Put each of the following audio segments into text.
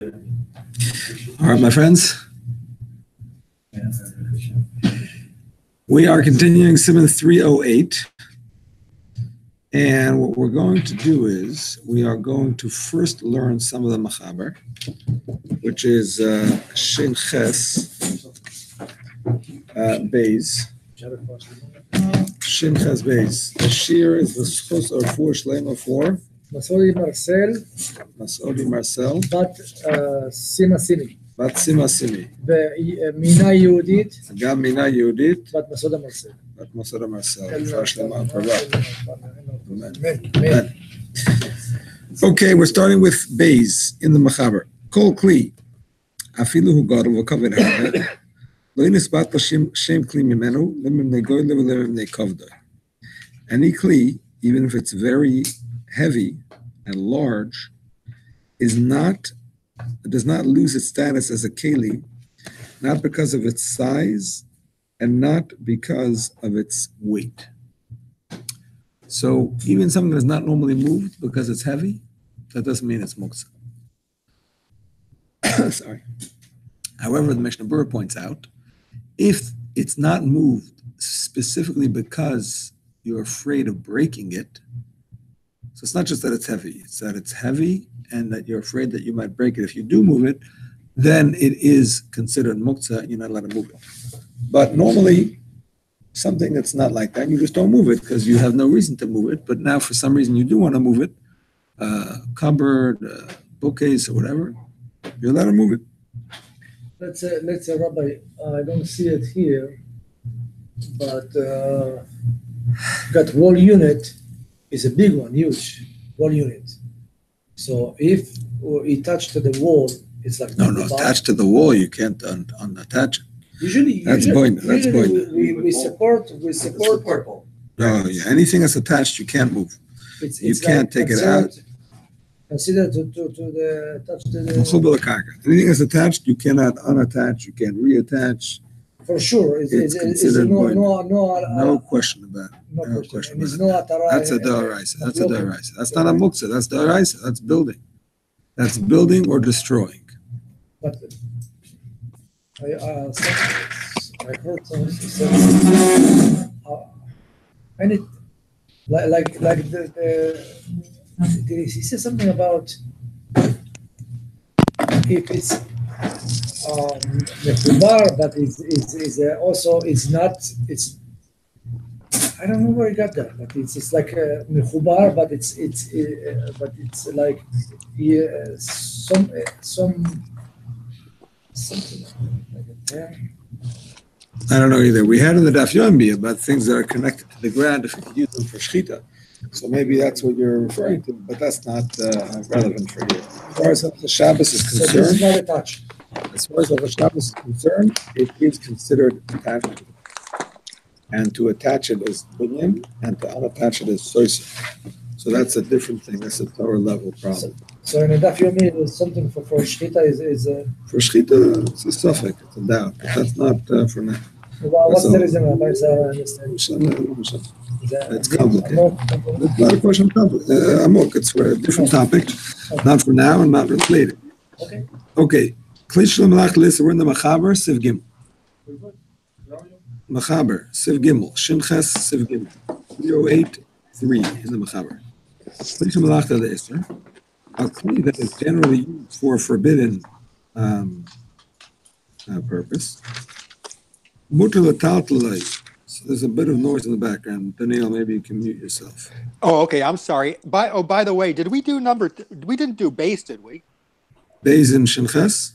All right, my friends. We are continuing Siman 308. And what we're going to do is we are going to first learn some of the Machaber, which is Shin Ches Beis. Shin Ches Beis. The Shir is the Schus or for Shlema for Masodi Marcel. Bat Sima Simi. Bat Sima Simi. ומינה יהודית. גם מינה יהודית. בת מסודה מרסל. בת מסודה מרסל. רפואה שלמה ופרבה. Amen. Okay, we're starting with Beis in the Machaber. Kol Kli. Afilu hu gadol v'kaved ha'ed. Lo yinisbat l'shem Kli mimenu, limim negoy limim nekavda. Any Kli, even if it's very heavy and large, does not lose its status as a keli, not because of its size and not because of its weight. So even something that's not normally moved because it's heavy, that doesn't mean it's Muktzah. Sorry. However, the Mishnah Berurah points out, if it's not moved specifically because you're afraid of breaking it, so it's not just that it's heavy, it's that it's heavy and that you're afraid that you might break it. If you do move it, then it is considered Muktzah and you're not allowed to move it. But normally, something that's not like that, you just don't move it because you have no reason to move it. But now for some reason you do want to move it, cupboard, bookcase or whatever, you're allowed to move it. Let's say, Rabbi, I don't see it here, but that wall unit is a big one, huge wall unit. So if it touched to the wall, it's like no, attached to the wall, you can't unattach it. Usually, we support. No, yeah, anything that's attached, you can't move. You can't take it out. Consider to the touch to the. Anything that's attached, you cannot unattach. You can't reattach. For sure, it's considered no question about it. No question about it. That's a d'oraisa. That's a d'oraisa. That's not a muktzah. That's d'oraisa. That's building. That's building or destroying. But I heard someone say, and it like he said something about if it's mechubar, but is also it's not it's. I don't know where he got that, but it's like a mechubar, but it's like something like a term. I don't know either. We had in the Daf Yomi about things that are connected to the ground if you could use them for shechita. So maybe that's what you're referring to, but that's not relevant for you. As far as the Shabbos is concerned, so this is not attached. As far as the Shabbos is concerned, it is considered attachment. And to attach it is binyan, and to unattach it is soisa. So that's a different thing. That's a Torah level problem. So in a Daf Yomi, there's something for shechita is for shechita, it's a suffix, it's a doubt, but that's not for now. Well, what's the reason? It's complicated. It's not a question of complicated. Amok, it's for a different topic, not for now and not for later. Okay. Kli Shalom Alach Lisa, we're in the Machaber, Siv Gimel. Machaber, Siv Gimel, Shin Ches, Siv Gimel. 308.3 in the Machaber. Kli Shalom Alach Lisa, a kli that is generally used for a forbidden purpose. So there's a bit of noise in the background. Daniel, maybe you can mute yourself. Oh, okay. I'm sorry. By the way, we didn't do base, did we? Base in Shin Ches?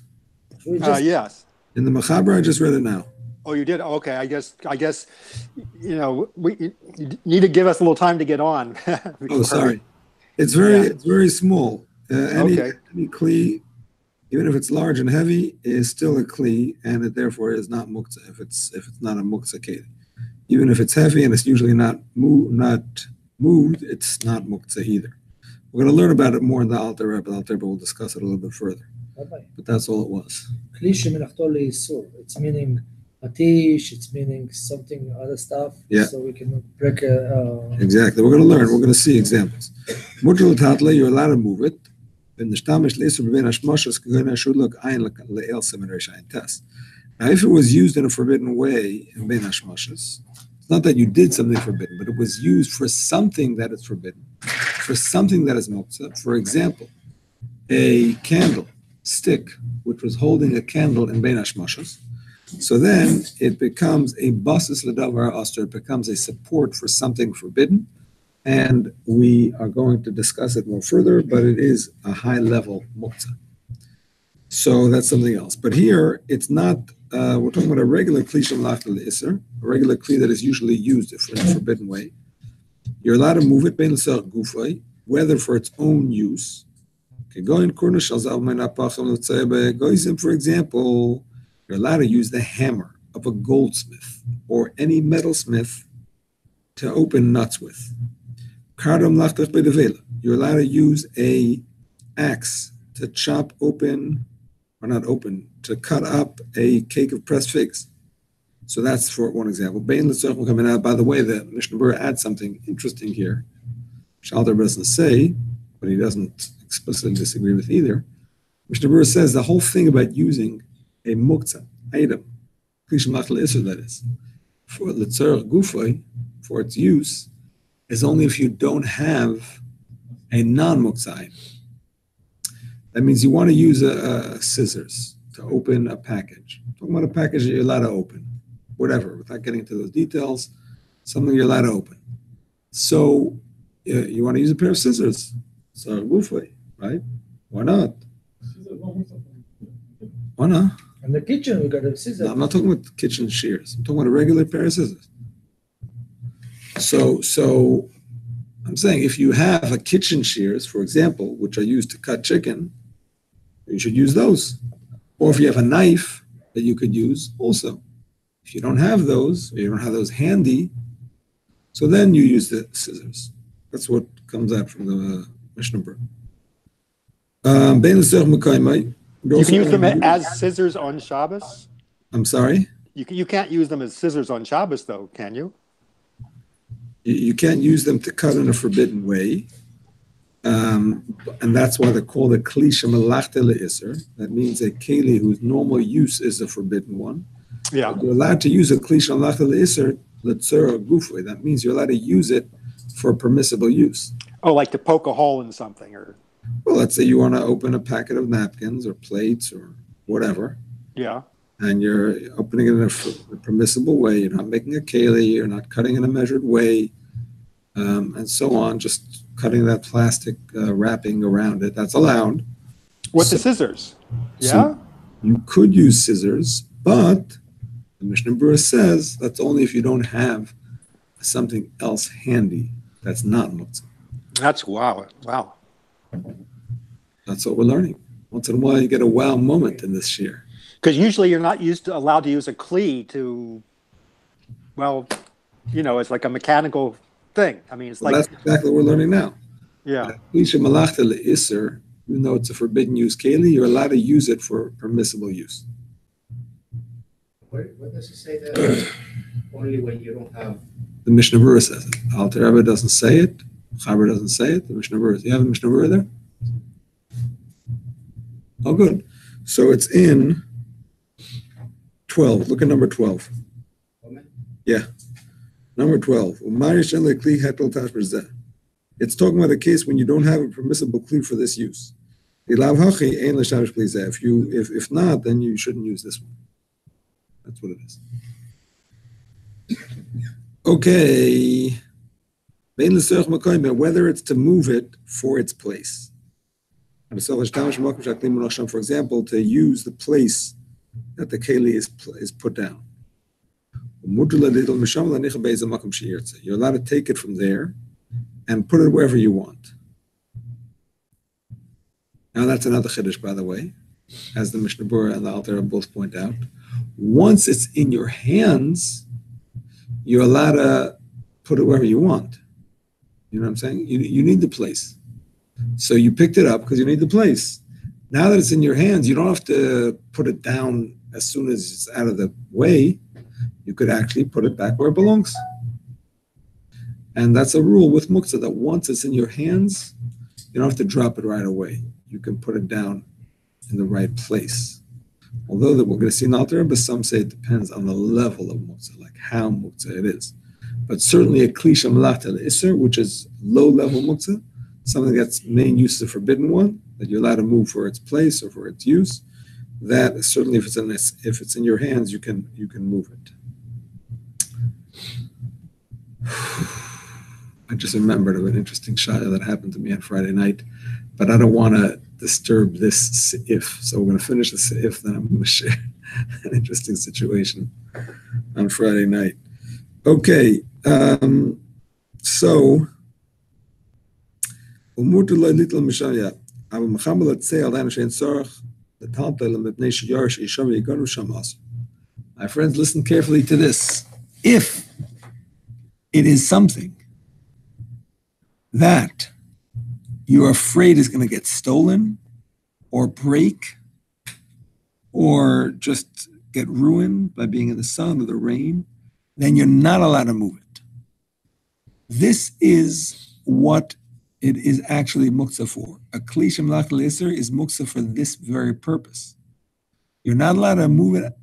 Yes. In the Machaber, I just read it now. Oh, you did? Okay. I guess you need to give us a little time to get on. Oh, sorry. It's very small. Any kli, even if it's large and heavy, is still a kli, and it therefore is not muktzah if it's not a muktzah keli. Even if it's heavy and it's usually not moved, it's not muktzah either. We're going to learn about it more in the Alter Rebbe. We'll discuss it a little bit further. But that's all it was. It's meaning patish, it's meaning something other stuff. Yeah. So we can break exactly. We're going to learn. We're going to see examples. You're allowed to move it. Now, if it was used in a forbidden way in Bein Hashmashas, it's not that you did something forbidden, but it was used for something that is forbidden, for something that is Muktzah. For example, a candle stick, which was holding a candle in Bein Hashmashas. So then it becomes a basis l'davar aster, it becomes a support for something forbidden. And we are going to discuss it more further, but it is a high-level Muktzah. So that's something else. But here, it's not, we're talking about a regular kli shemalachta le'isr, a regular kli that is usually used in a forbidden way. You're allowed to move it, bein l'sach gufay, whether for its own use. For example, you're allowed to use the hammer of a goldsmith or any metalsmith to open nuts with. You're allowed to use a axe to chop open, or not open, to cut up a cake of pressed figs. So that's for one example. By the way, the Mishnah Berurah adds something interesting here, which Alter doesn't say, but he doesn't explicitly disagree with either. Mishnah Berurah says the whole thing about using a muktzah item, that is, for l'tzarech gufay, for its use, is only if you don't have a non-muktzah item. That means you want to use a scissors to open a package. I'm talking about a package that you're allowed to open, whatever, without getting into those details, something you're allowed to open. So you want to use a pair of scissors. So gufay, right? Why not? Why not? In the kitchen, we got a scissors. No, I'm not talking about kitchen shears. I'm talking about a regular pair of scissors. So I'm saying if you have a kitchen shears, for example, which are used to cut chicken, you should use those. Or if you have a knife that you could use, also. If you don't have those, or you don't have those handy, so then you use the scissors. That's what comes out from the Mishnah Berurah. You can use them as scissors on Shabbos? I'm sorry? You can't use them as scissors on Shabbos, though, can you? You can't use them to cut in a forbidden way. And that's why they're called a kli shemalachta le'isr. That means a keli whose normal use is a forbidden one. Yeah. But you're allowed to use a kli shemalachta le'isr, l'tzara gufay. That means you're allowed to use it for permissible use. Oh, like to poke a hole in something, or... Well, let's say you want to open a packet of napkins or plates or whatever. Yeah. And you're opening it in a permissible way. You're not making a keli. You're not cutting in a measured way, and so on. Just cutting that plastic wrapping around it. That's allowed. With the scissors. Yeah. So you could use scissors, but the Mishnah Berurah says that's only if you don't have something else handy that's not muktzah. That's wow. Wow. That's what we're learning. Once in a while, you get a wow moment in this year. Because usually you're not allowed to use a kli to, well, it's like a mechanical thing. I mean, it's like... That's exactly what we're learning now. Yeah. Even though it's a forbidden use keli, you're allowed to use it for permissible use. What does it say that only when you don't have... The Mishnah Berurah says it. Alter Rebbe doesn't say it. Chaber doesn't say it. The Mishnah Berurah. You have the Mishnah Berurah there? Oh, good. So it's in 12. Look at number 12. Yeah. Number 12. It's talking about a case when you don't have a permissible kli for this use. If not, then you shouldn't use this one. That's what it is. Okay. Whether it's to move it for its place. For example, to use the place that the keli is put down. You're allowed to take it from there and put it wherever you want. Now that's another chiddush, by the way, as the Mishnah Berurah and the Alter Rebbe both point out. Once it's in your hands, you're allowed to put it wherever you want. You know what I'm saying? You need the place. So you picked it up because you need the place. Now that it's in your hands, you don't have to put it down as soon as it's out of the way. You could actually put it back where it belongs. And that's a rule with Muktzah, that once it's in your hands, you don't have to drop it right away. you can put it down in the right place. Although that we're going to see an altar, but some say it depends on the level of muktzah, like how muktzah it is. But certainly a kli shemalach isser, which is low-level muktzah, something that's main use is a forbidden one, that you're allowed to move for its place or for its use. That certainly, if it's in your hands, you can move it. I just remembered of an interesting shayla that happened to me on Friday night, but I don't want to disturb this if. So we're going to finish this if, then I'm going to share an interesting situation on Friday night. Okay, so my friends, listen carefully to this. If it is something that you're afraid is going to get stolen or break or just get ruined by being in the sun or the rain, then you're not allowed to move it. This is what it is actually muktzah for. A kli shemalach l'isser is muktzah for this very purpose. You're not allowed to move it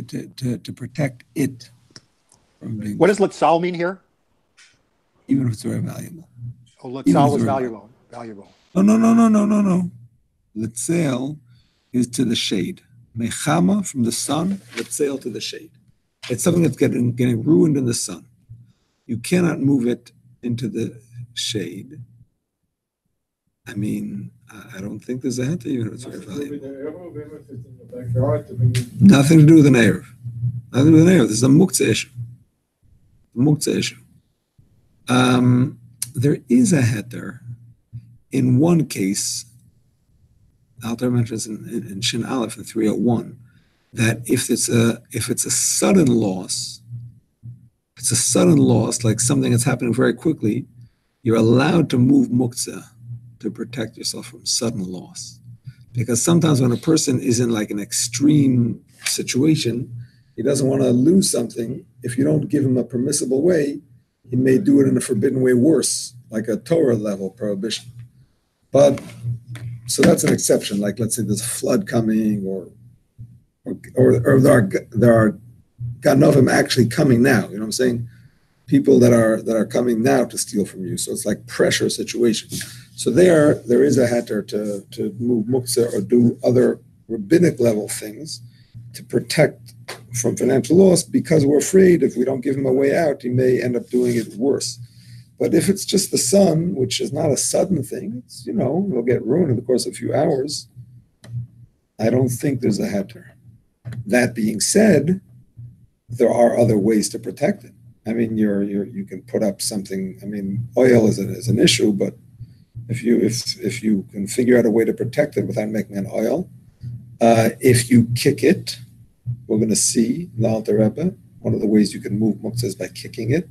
to protect it from being. What does Litzal mean here? Even if it's very valuable. Oh, Litzal is valuable. No. Litzel is to the shade. Mechama from the sun, Litzel to the shade. It's something that's getting ruined in the sun. You cannot move it into the shade. I mean, I don't think there's a heter even if it's very valuable. Nothing to do with an Erev. Nothing to do with an Erev. This is a Muktzah issue. There is a heter in one case. Alter mentions in Shin Aleph in 301 that if it's a sudden loss, like something that's happening very quickly, you're allowed to move muktzah to protect yourself from sudden loss. Because sometimes when a person is in like an extreme situation, he doesn't want to lose something. If you don't give him a permissible way, he may do it in a forbidden way worse, like a Torah level prohibition. But so that's an exception. Like let's say there's a flood coming, or there are Ganovim actually coming now. You know what I'm saying? People that are coming now to steal from you. So it's like pressure situation. So there is a heter to move muktzah or do other rabbinic level things to protect from financial loss, because we're afraid if we don't give him a way out, he may end up doing it worse. But if it's just the sun, which is not a sudden thing, it's, it'll get ruined in the course of a few hours, I don't think there's a heter. That being said, there are other ways to protect it. I mean, you can put up something. I mean, oil is an issue, but if you can figure out a way to protect it without making an oil, if you kick it, we're going to see in the Alter Rebbe, one of the ways you can move muktzah is by kicking it,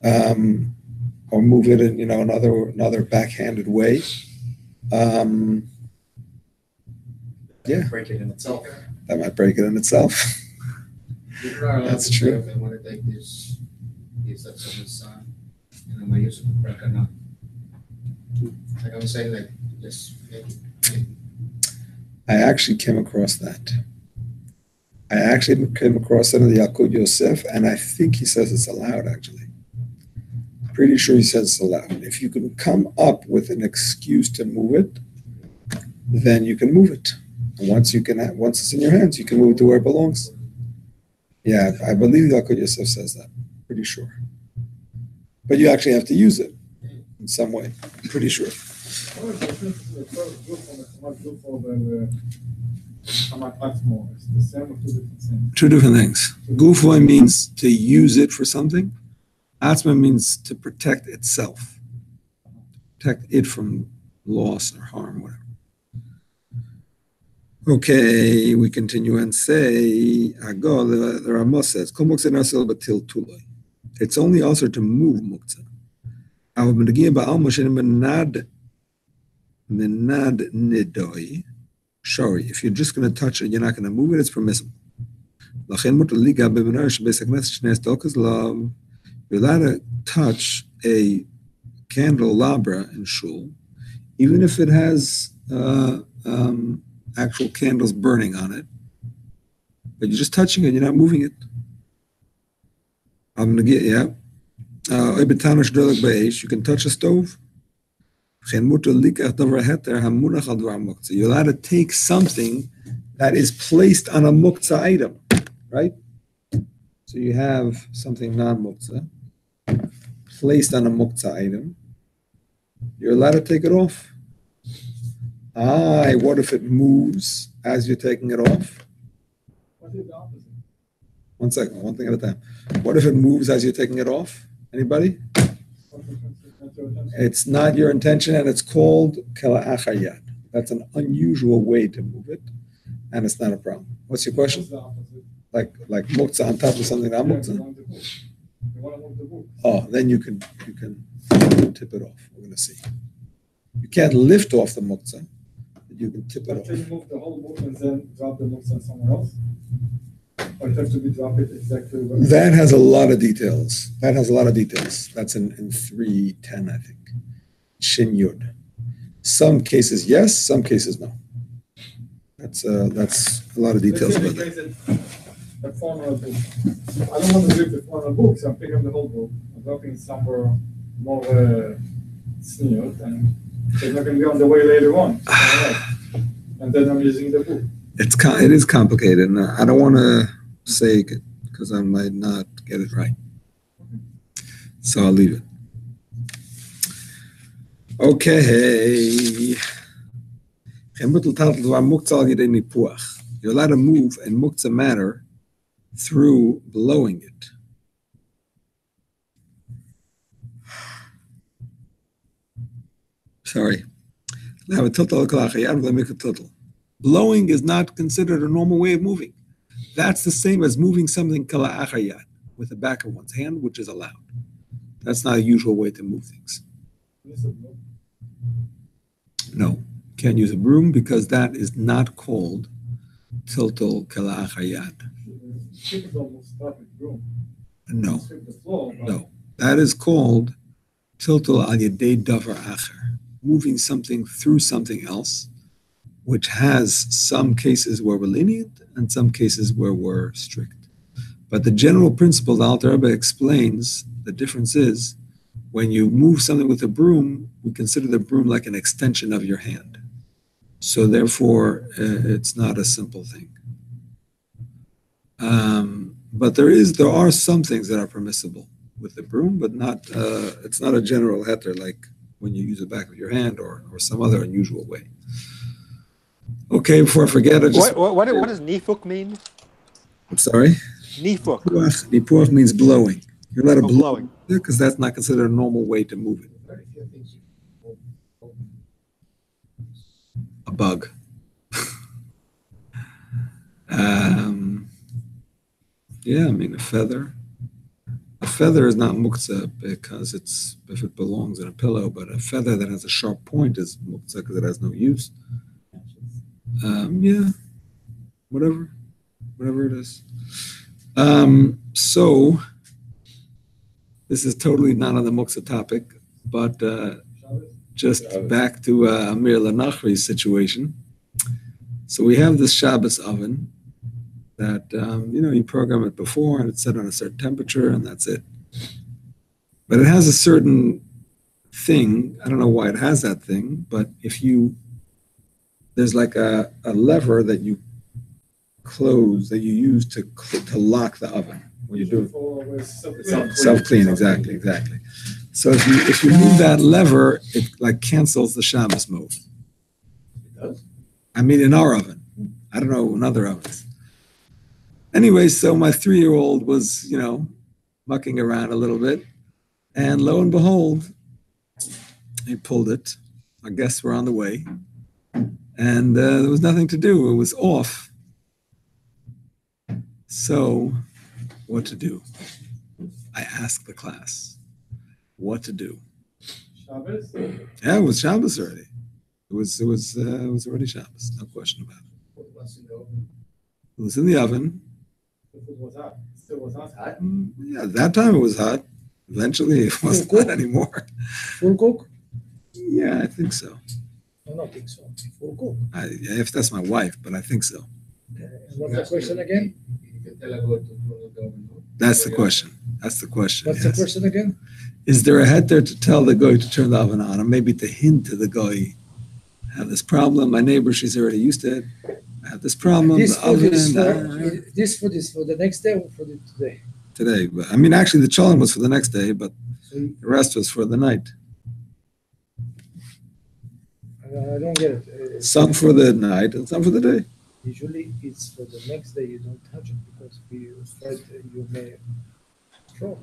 or move it in another backhanded way. Break it in itself. That might break it in itself. That's true. If I want to take these that's on the sun, and I might use it to break it up. Like I'm saying, like just make it. I actually came across that. I actually came across that in the Yalkut Yosef, and I think he says it's allowed, actually. Pretty sure he says it's allowed. If you can come up with an excuse to move it, then you can move it. And once it's in your hands, you can move it to where it belongs. Yeah, I believe Yalkut Yosef says that. Pretty sure. But you actually have to use it in some way. I'm pretty sure. Two different things. Gufoy means to use it for something. Atzma means to protect itself. Protect it from loss or harm, whatever. Okay, we continue and say, the Ramah says, it's only also to move muktzah. Sorry, if you're just going to touch it, you're not going to move it, it's permissible. You're allowed to touch a candelabra in shul, even if it has actual candles burning on it, but you're just touching it, you're not moving it. I'm gonna get, yeah. You can touch a stove. You're allowed to take something that is placed on a Muktzah item, right? So you have something non-Muktzah placed on a Muktzah item. You're allowed to take it off. What if it moves as you're taking it off? What is the opposite? One second, one thing at a time. What if it moves as you're taking it off? Anybody? It's not your intention, and it's called kala'achayat. That's an unusual way to move it, and it's not a problem. What's your question? What's the opposite? Like Muktzah on top of something not Muktzah? You want to move the book. Oh, then you can tip it off. We're gonna see. You can't lift off the Muktzah, but you can tip it Can you off. move the whole book and then drop the books on somewhere else? Or it has to be dropped exactly where? That has a lot of details. That's in 3:10, I think. Shin Yud. Some cases yes, some cases no. That's a lot of details about that. A formal book. I don't want to read the formal book, so I'm picking up the whole book. I'm dropping it somewhere more sneered, and it's not going to be on the way later on. And then I'm using the book. It is complicated, and I don't want to say it because I might not get it right. So I'll leave it. Okay. You're allowed to move in Muktzah matter through blowing it. Sorry. Blowing is not considered a normal way of moving. That's the same as moving something kala'achayat with the back of one's hand, which is allowed. That's not a usual way to move things. No, can't use a broom because that is not called tiltal kala'achayat. No, that is called tiltal al yedei davar acher, moving something through something else, which has some cases where we're lenient and some cases where we're strict. But the general principle, the Alter Rebbe explains, the difference is when you move something with a broom, we consider the broom like an extension of your hand. So therefore, it's not a simple thing. But there are some things that are permissible with the broom, but not. It's not a general heter like when you use the back of your hand or some other unusual way. Okay, before I forget, What does nifuk mean? I'm sorry? Nifuk. Nipuach means blowing. You're allowed to blow blowing. because that's not considered a normal way to move it. A bug. Yeah, I mean a feather. A feather is not muktzah because if it belongs in a pillow, but a feather that has a sharp point is muktzah because it has no use. Yeah, whatever it is. So this is totally not on the muktzah topic, but just back to Amir Lanachri's situation. So we have this Shabbos oven that you program it before and it's set on a certain temperature and that's it. But it has a certain thing. I don't know why it has that thing, but there's like a lever that you close that you use to lock the oven when you do it. Self-clean, exactly. So if you move that lever, it like cancels the Shabbos mode. It does? I mean, in our oven. I don't know in other ovens. Anyway, so my 3-year-old was, mucking around a little bit, and lo and behold, he pulled it. Our guests were on the way, and there was nothing to do. It was off. So, what to do? I asked the class, what to do? Shabbos? Yeah, it was Shabbos already. It was already Shabbos, no question about it. It was in the oven. The food was hot. It still was hot. Yeah, at that time it was hot. Eventually it wasn't hot anymore. Full cook? Yeah, I think so. I don't think so. Full cook. If that's my wife, but I think so. And what's the question again? You can tell a goy to turn the oven on. That's the question. That's the question. What's yes. the question again? Is there a heter to tell the goy to turn the oven on, or maybe to hint to the goy, I have this problem. My neighbor, she's already used to it. I have this problem. This the food, oven, this food is for the next day or for the today? today. But I mean, actually, the cholent was for the next day, but So you- the rest was for the night. I don't get it. Some for the night and some for the day. Usually it's for the next day. You don't touch it because we afraid you may throw.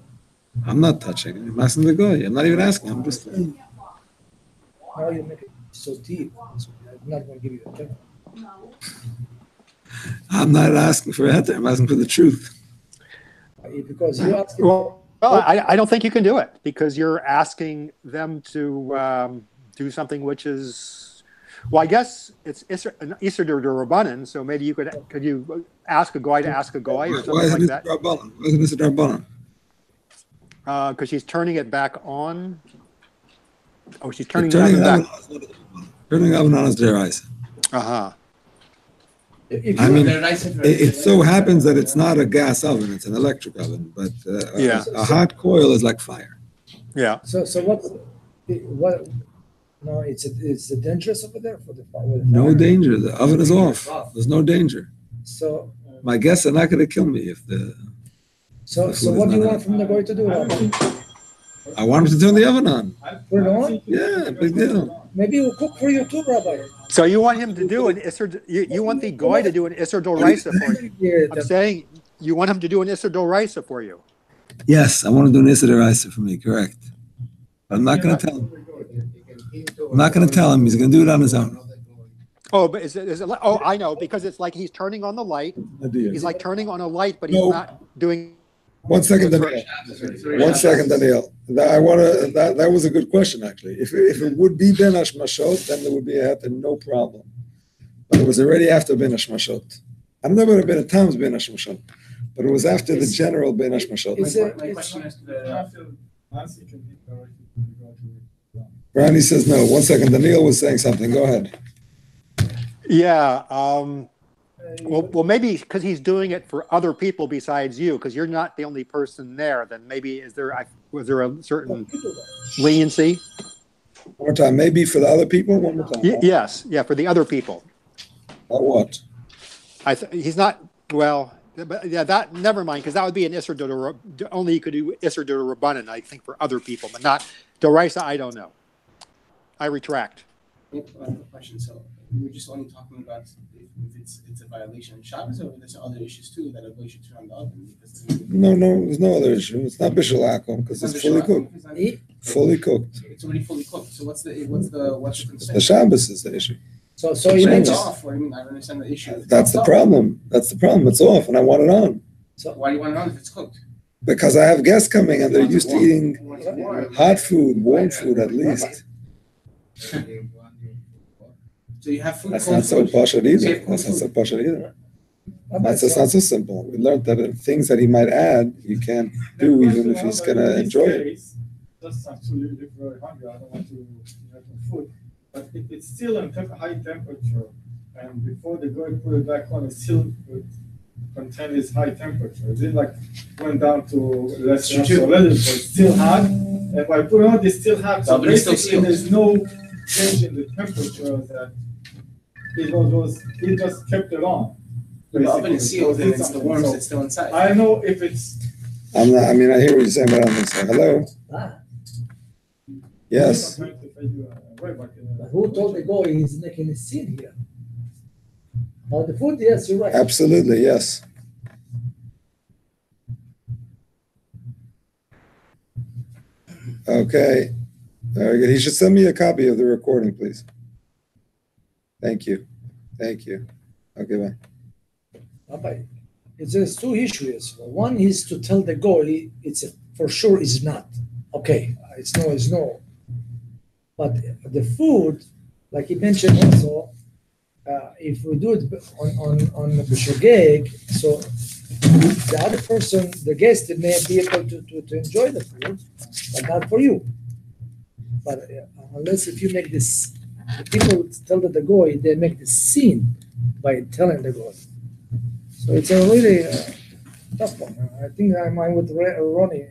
I'm not touching it. I'm asking the goy. I'm not even asking. I'm just. Now you make it so deep. So I'm not going to give you a temper. I'm not asking for a heter. I'm asking for the truth. Because you ask Well, I don't think you can do it because you're asking them to do something which is, well, I guess it's an Isser de Rabbanan, so maybe you could you ask a goy to ask a goy or Why something like isn't it that? Rabbanan? Why isn't this a Rabbanan? Because she's turning it back on. Oh, she's turning Turning the the oven oven back. on is not a Rabbanan. Turning the oven on is deraisa. Uh-huh. if I you- mean, it so happens that it's not a gas oven; it's an electric oven. But Yeah. a hot coil is like fire. Yeah. so what? No, it's dangerous over there for the fire. No danger. The oven is off. There's no danger. So My guests are not going to kill me if the. so The so food what is do you not want from the guy to do? I want them to turn the oven on. Put it on? Yeah, big deal. Maybe we'll cook for you too, Rabbi. So you want him to do an Isser, you want the goy to do an Isser Doraisa for you. Yeah, I'm saying you want him to do an Isser Doraisa for you. Yes, I want to do an Issa deraisa for me. Correct. I'm not going to tell him. I'm not going to tell him. He's going to do it on his own. Oh, but is it oh, I know, because it's like he's turning on the light. He's like turning on a light, but he's No. not doing. 1 second, Daniel. 1 second, Daniel. I want to. That was a good question, actually. If it would be ben hashmashot, then there would be a heter, no problem. But it was already after ben hashmashot. I don't know about ben Tom's ben hashmashot, but it was after the general ben hashmashot. My question is to the Nancy can eat directly to the goy to it. Randy says no. 1 second, Daniel was saying something. Go ahead. Yeah. Well, maybe because he's doing it for other people besides you, because you're not the only person there. Then maybe was there a certain leniency? One more time. Maybe for the other people. One more time. Yes. Yeah, for the other people. Or what? He's not well. But yeah, that never mind, because that would be an Isser only you could do Isser de Rabbanan, I think, for other people, but not Doraisa. I don't know. I retract. Question. So we were just only talking about if it's a violation of Shabbos, or there's other issues too that a boy should turn on the oven because No, there's no other issue. It's not bishul akum because it's fully cooked. Fully cooked. It's already fully cooked. So what's the concern? The Shabbos is the issue. So you So it's mentioned. off. Or, I mean, I don't understand the issue. That's the problem. That's the problem. It's off, and I want it on So why do you want it on if it's cooked? because I have guests coming and they're used to eating You want it warm. hot food, warm food at least. So you have food. That's cold not so food. poshut So you either. have cold That's not so food. poshut either. Rabbi, That's not so simple. We learned that things that he might add, you can't do even if he's gonna enjoy it. Just actually look very hungry. I don't want to have food, but it's still in high temperature, and before the guy put it back on, it still would contain this high temperature. It didn't like went down to less than True. a little, but it's still hot. And by putting on, it's still hot. So But it's still basically, sealed. there's no change in the temperature that it just kept it on. The oven is basically. sealed and it's the warmth So that's still inside. I know if it's I mean, I hear what you're saying, but I don't think so. Hello? Ah, Yes. but who told the guy he's making a scene here? About the food, yes, you're right. Absolutely, yes. Okay. Very good. He should send me a copy of the recording, please. Thank you. Thank you. Okay, bye. Rabbi, there's two issues. One is to tell the guy for sure is not. Okay, it's no. But the food, like he mentioned also, if we do it on the shogeg, so the other person, the guest, may be able to enjoy the food, but not for you. But unless if you make this people tell that the goy, they make the scene by telling the goy. So it's a really tough one. I think I'm with Ronnie.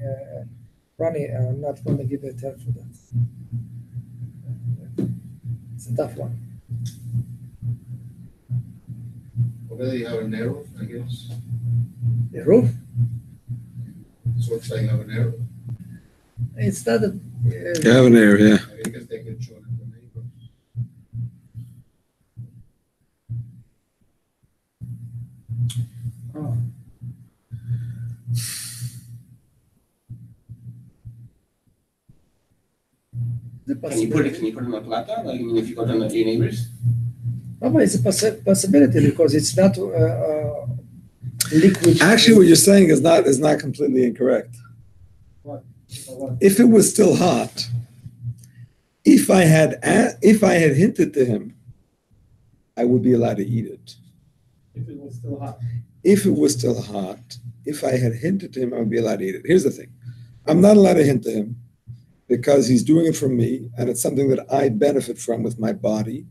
Ronnie, I'm not going to give a 10 for that. It's a tough one. Over there you have a narrow, I guess. The roof, This looks like you have a narrow. it's not a. You have an area, yeah. I guess they could show it to the neighbors. Oh. Can you put it on a plata? Like, I mean, if you go down to your neighbors? No, but it's a possibility because it's not liquid. Actually, what you're saying is not completely incorrect. What? If it was still hot, if I had hinted to him, I would be allowed to eat it. If it was still hot. If it was still hot, if I had hinted to him, I would be allowed to eat it. Here's the thing. I'm not allowed to hint to him because he's doing it for me, and it's something that I benefit from with my body.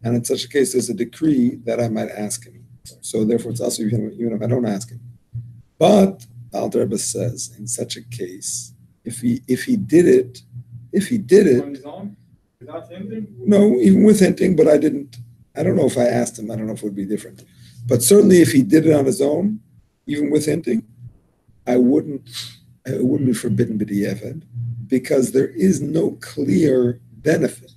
And in such a case, there's a decree that I might ask him. So therefore, it's also even if I don't ask him. But Alter Rebbe says, in such a case, if he did it, On his own? Without hinting? no, even with hinting, but I didn't. I don't know if I asked him. I don't know if it would be different. But certainly, if he did it on his own, even with hinting, it wouldn't be forbidden b'diavad, because there is no clear benefit.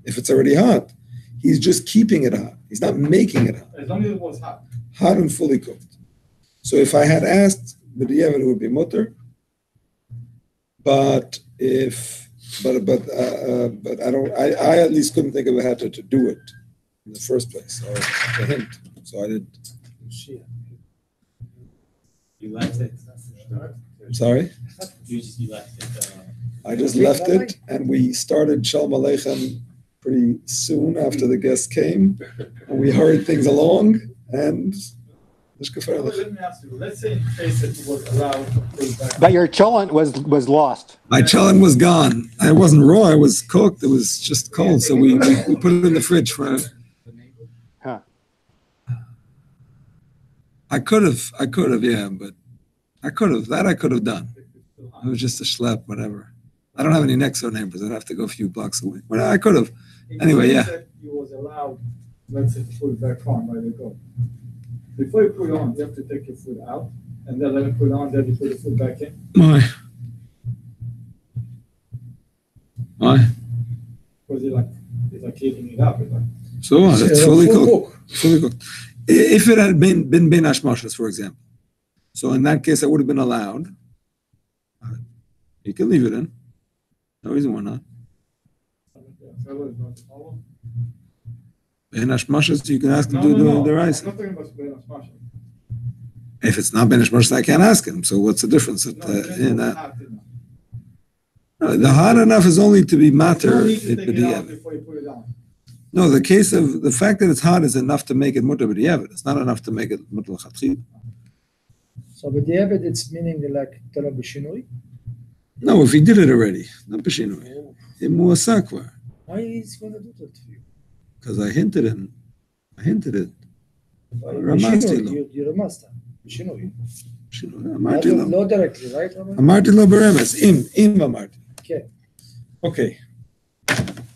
If it's already hot, he's just keeping it hot. He's not making it hot. As long as it was hot. Hot and fully cooked. So if I had asked b'diavad, it would be mutter. But I don't. I at least couldn't think of a heter to do it in the first place, or a hint. So I didn't. You left it. Sorry. You left it. I just left it, and we started Shalom Aleichem pretty soon after the guests came, and we hurried things along, and Let me ask you, let's say in case it was allowed to pull back. But your cholent was lost. my cholent was gone. It wasn't raw, it was cooked, it was just cold, so we put it in the fridge for The neighbor. Huh. I could have, yeah, but I could have done. It was just a schlep, whatever. I don't have any next door neighbors. I'd have to go a few blocks away. But I could have. Anyway, yeah. You was allowed, let's say, to put it back on by the go. Before you put it on, you have to take your food out, and then let it put it on, then you put the food back in. Why? Why? Because it's like heating it up. It's like, So what? It's fully cooked. Fully cooked. If it had been ben hashmashas, for example, so in that case, I would have been allowed. You can leave it in. No reason why not. Ben hashmashas, you can ask him to do the rice. I'm not talking about ben hashmashas. If it's not ben hashmashas, I can't ask him. So what's the difference in that? No, the hot enough is only to be matter. Before you put it on. No, the case of the fact that it's hot is enough to make it mutter b'diavad. It's not enough to make it mutter l'chatchila. So b'diavad, it's meaning like tala b'shinui. No, if he did it already, not b'shinui. In muasakwa. Why is he going to do that to you? Because I hinted it. B'shinui, you're a master. B'shinui. Amarti lo. Not directly, right? Amarti lo beremes. Im amarti. Okay. Okay.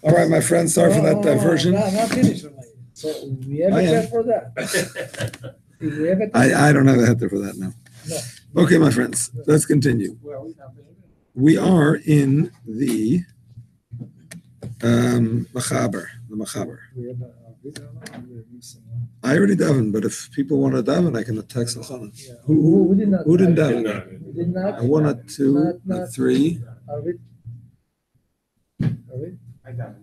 All right, my friend. Sorry for that diversion. No, not finished. So we have a heter for that. We have a I don't have a heter for that now. No. Okay, my friends. Let's continue. We are in the Machaber. The Machaber. We have we're missing one. I already davened, but if people want to daven, I can text Elchanan. Yeah. Who did not? Who didn't daven? We did not. I won a 2, a 3. Are we? I got it.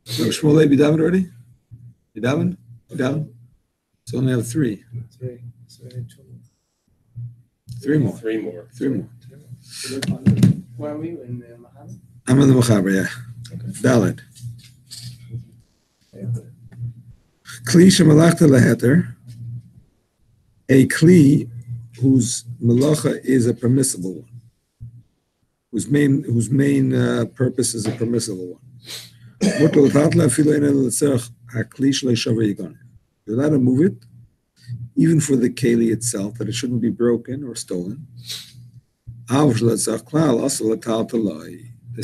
So Shmuel Levi davened already? You davened? You davened? So only have 3. 3. So we need 2 more. 3 more. 3 more. 3 more. Where are we in Muhammad? I'm in the Machaber, yeah. Daled. Kli shemalachta leheter. A kli whose malacha is a permissible one. Whose main purpose is a permissible one. You're allowed to move it, even for the keli itself, that it shouldn't be broken or stolen. This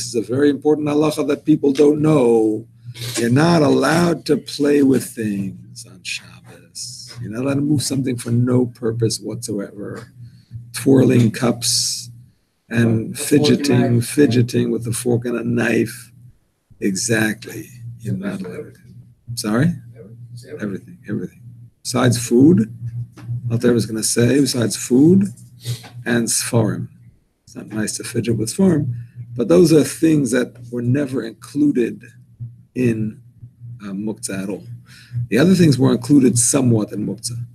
is a very important halacha that people don't know. You're not allowed to play with things on Shabbos. You're not allowed to move something for no purpose whatsoever. Twirling cups and fidgeting with a fork and a knife. Exactly. You're not allowed to. Sorry? Everything. Besides food, Alter was going to say, besides food and sfarim. It's not nice to fidget with sfarim, but those are things that were never included in Muktzah at all. The other things were included somewhat in Muktzah.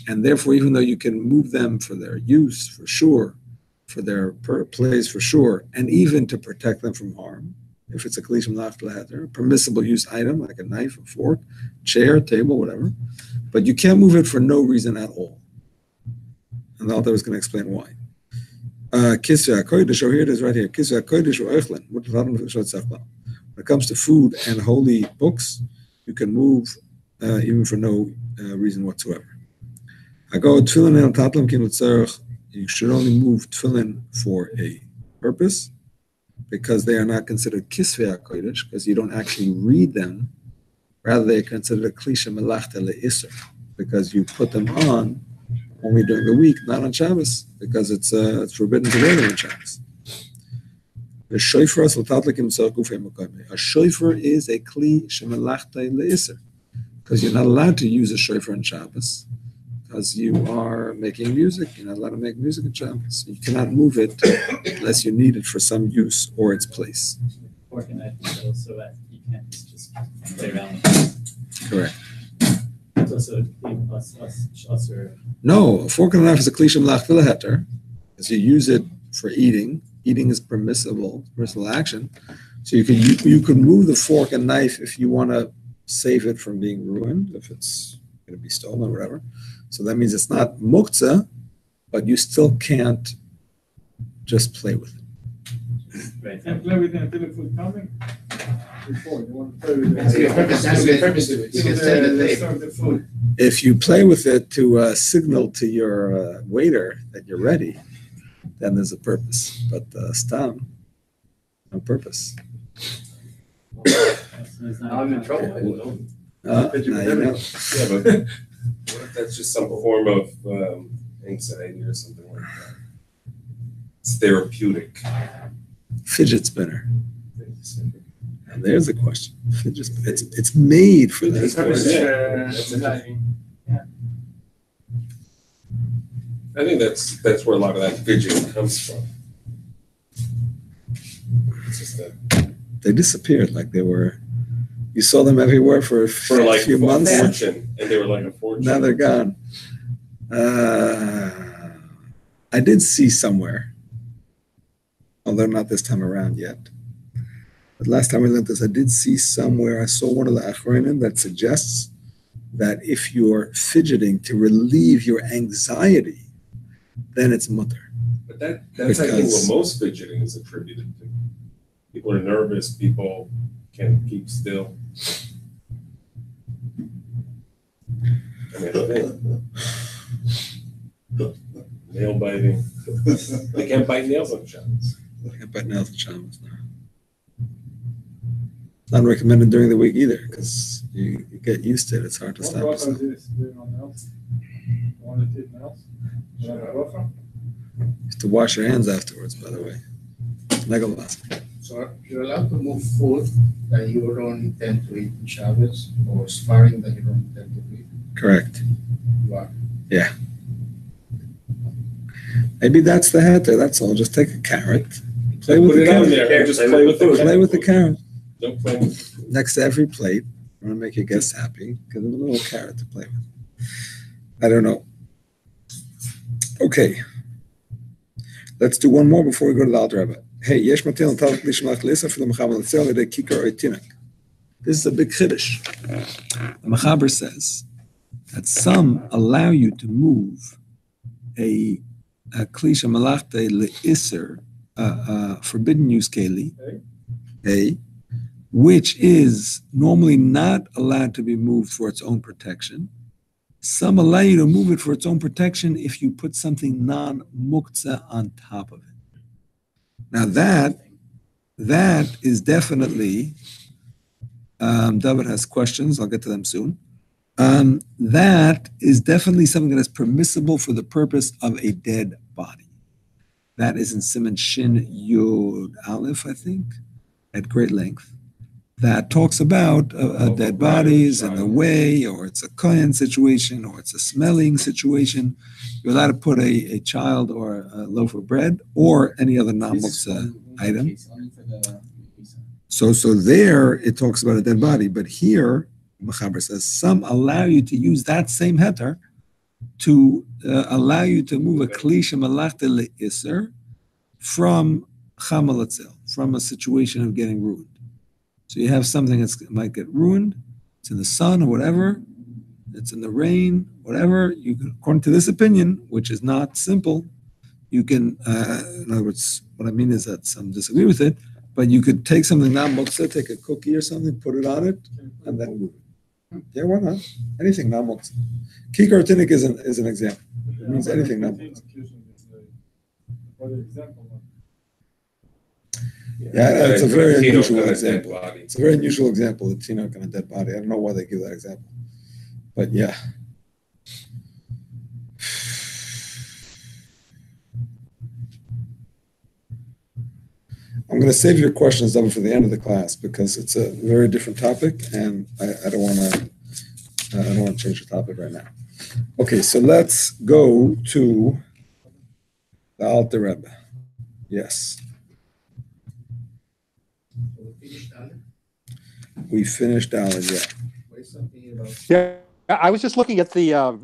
And therefore, even though you can move them for their use, for sure, for their place, for sure, and even to protect them from harm, if it's a kli shemalach leheter, permissible use item like a knife, a fork, chair, table, whatever, but you can't move it for no reason at all. And the Alter was going to explain why. Kisvei HaKodesh, here it is right here. Kisvei HaKodesh u'oichlin. When it comes to food and holy books, you can move even for no reason whatsoever. You should only move tefillin for a purpose, because they are not considered kisvei HaKodesh, because you don't actually read them. Rather, they are considered a kli shemalachta le'isur, because you put them on only during the week, not on Shabbos, because it's forbidden to wear them on Shabbos. A shofar is a kli shemalachta le'isur, because you're not allowed to use a shofar on Shabbos, because you are making music. You're not allowed to make music on Shabbos. You cannot move it unless you need it for some use or its place. Fork and knife so that you can't just play around with it. Correct. It's also a kli plus or No, a fork and a knife is a kli shemalach leheter, because you use it for eating. Eating is permissible action. So you could move the fork and knife if you want to save it from being ruined, if it's going to be stolen or whatever. So that means it's not muktzah, but you still can't just play with it. right. Can't play with it until the food coming. Before you want to play with it. That's the purpose to it. You can set the table. Serve the food. If you play with it to signal to your waiter that you're ready, then there's a purpose. But stam, no purpose. I'm in trouble. Now you know. Yeah, but what if that's just some form of anxiety or something like that? It's therapeutic. Fidget spinner. And there's a question. Fidget spinner. It's made for that. I think that's where a lot of that fidgeting comes from. It's just that They disappeared like they were. You saw them everywhere for a like few months. fortune, and they were like a fortune. Now they're gone. I did see somewhere, although not this time around yet. But last time we learned this, I did see somewhere, I saw one of the achronim that suggests that if you're fidgeting to relieve your anxiety, then it's mutter. But that's I think what most fidgeting is attributed to. People are nervous, people can't keep still. I mean, nail biting. They can't bite nails on Shabbos. I can't bite nails on Shabbos now. Not recommended during the week either, because you get used to it. It's hard to stop. What is this doing on nails? You want to eat nails? To wash your hands afterwards, by the way. Legolas. So you're allowed to move food that you don't intend to eat in Shabbos, or sparring that you don't intend to eat. Correct. You are. Yeah. Maybe that's the heter. That's all. Just take a carrot. Play with Put the it on carrot. there and just play with the Play with the carrot. Don't play with the food. Next to every plate. I want to make your guests happy. Give them a little carrot to play with. I don't know. Okay. Let's do one more before we go to the Alter Rebbe. Hey, yesh matil and talak lishmalach lisa for the mechaber l'tzel l'dei kikar oitinak. This is a big chiddush. The mechaber says that some allow you to move a kli shemalachta le'iser, forbidden use keli, which is normally not allowed to be moved for its own protection. Some allow you to move it for its own protection if you put something non-muktzah on top of it. Now that is definitely, David has questions, I'll get to them soon. That is definitely something that is permissible for the purpose of a dead body. That is in Siman Shin Yud Aleph, I think, at great length. That talks about dead bodies and the way, or it's a kohen situation, or it's a smelling situation. You're allowed to put a child or a loaf of bread or any other non-muktzah item. So there it talks about a dead body, but here Mechaber says some allow you to use that same heter to allow you to move a kli shemalachta le'iser from chamalatzil, from a situation of getting ruined. So you have something that might get ruined. It's in the sun or whatever. It's in the rain, whatever. You can, according to this opinion, which is not simple, you can. In other words, what I mean is that some disagree with it, but you could take something non-muktzah, take a cookie or something, put it on it, and then move it. Yeah, why not? Anything non-muktzah. Kikar tinik is an example. It means anything non-muktzah. Yeah, it's a very unusual example. It's a very unusual example, the tinok and a dead body. I don't know why they give that example. But yeah. I'm going to save your questions over for the end of the class because it's a very different topic and I don't want to change the topic right now. Okay, so let's go to the Alter Rebbe. Yes. We finished Dalet, Yeah, I was just looking at the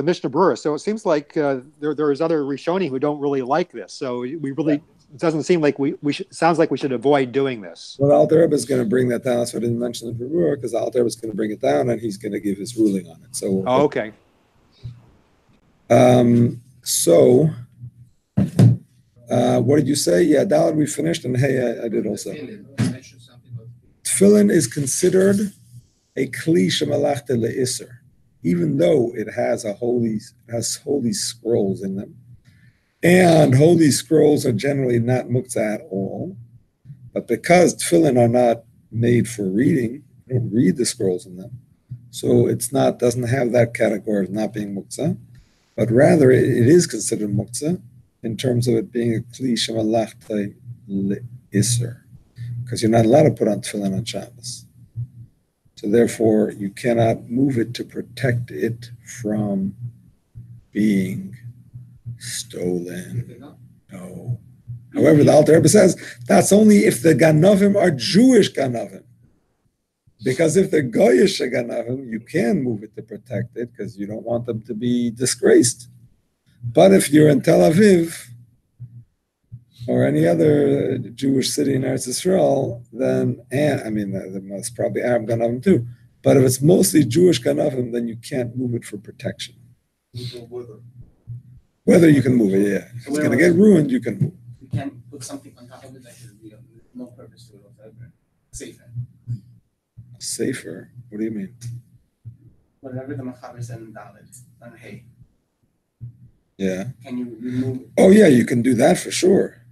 Mishnah Berurah. So it seems like there is other Rishonim who don't really like this. So we really it doesn't seem like we should. Sounds like we should avoid doing this. Well, Alter Rebbe is going to bring that down. So I didn't mention the Berurah because Alter Rebbe is going to bring it down and he's going to give his ruling on it. So okay. What did you say? Yeah, Dalet we finished, and hey, I did also. Tefillin is considered a kli shemalachta le'iser, even though it has holy scrolls in them, and holy scrolls are generally not muktzah at all. But because tefillin are not made for reading, you don't read the scrolls in them, so doesn't have that category of not being muktzah, but rather it is considered muktzah in terms of it being a kli shemalachta le'iser. Because you're not allowed to put on tefillin on Shabbos. So therefore, you cannot move it to protect it from being stolen. No. However, the Alter Rebbe says that's only if the ganavim are Jewish ganavim. Because if they're goyish ganavim, you can move it to protect it because you don't want them to be disgraced. But if you're in Tel Aviv, or any other Jewish city in Eretz Yisrael, then, there's probably Arab Ganavim too. But if it's mostly Jewish Ganavim, then you can't move it for protection. Whether you can move it, yeah. If it's going to get ruined, you can move. You can't put something on top of it that should no purpose to it whatsoever. Safer. Safer? What do you mean? Whatever the Mechaber said in Dalet, on hay. Yeah. Can you remove it? Oh, yeah, you can do that for sure.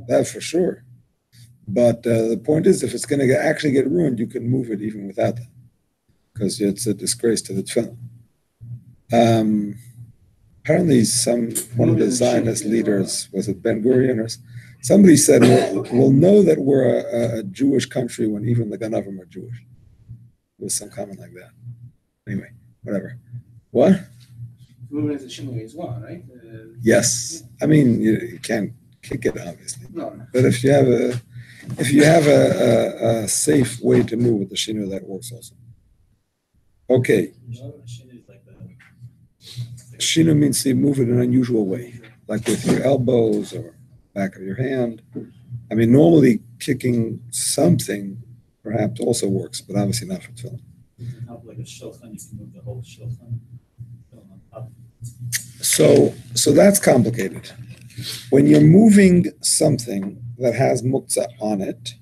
That for sure. But the point is, if it's going to actually get ruined, you can move it even without that. Because it's a disgrace to the tefillin. Apparently, one of the Zionist leaders, was it Ben Gurion or somebody said, we'll know that we're a Jewish country when even the Ganavim are Jewish. It was some comment like that. Anyway, whatever. What? Moving as a shimui as well, right? Yes. I mean, you can't kick it, obviously. No. But if you have a safe way to move with the shinu, that works also. Okay. Shinu means to move it in an unusual way, like with your elbows or back of your hand. I mean, normally kicking something perhaps also works, but obviously not for tefillin. Like a shulchan, you can move the whole shulchan. So that's complicated. When you're moving something that has muktzah on it,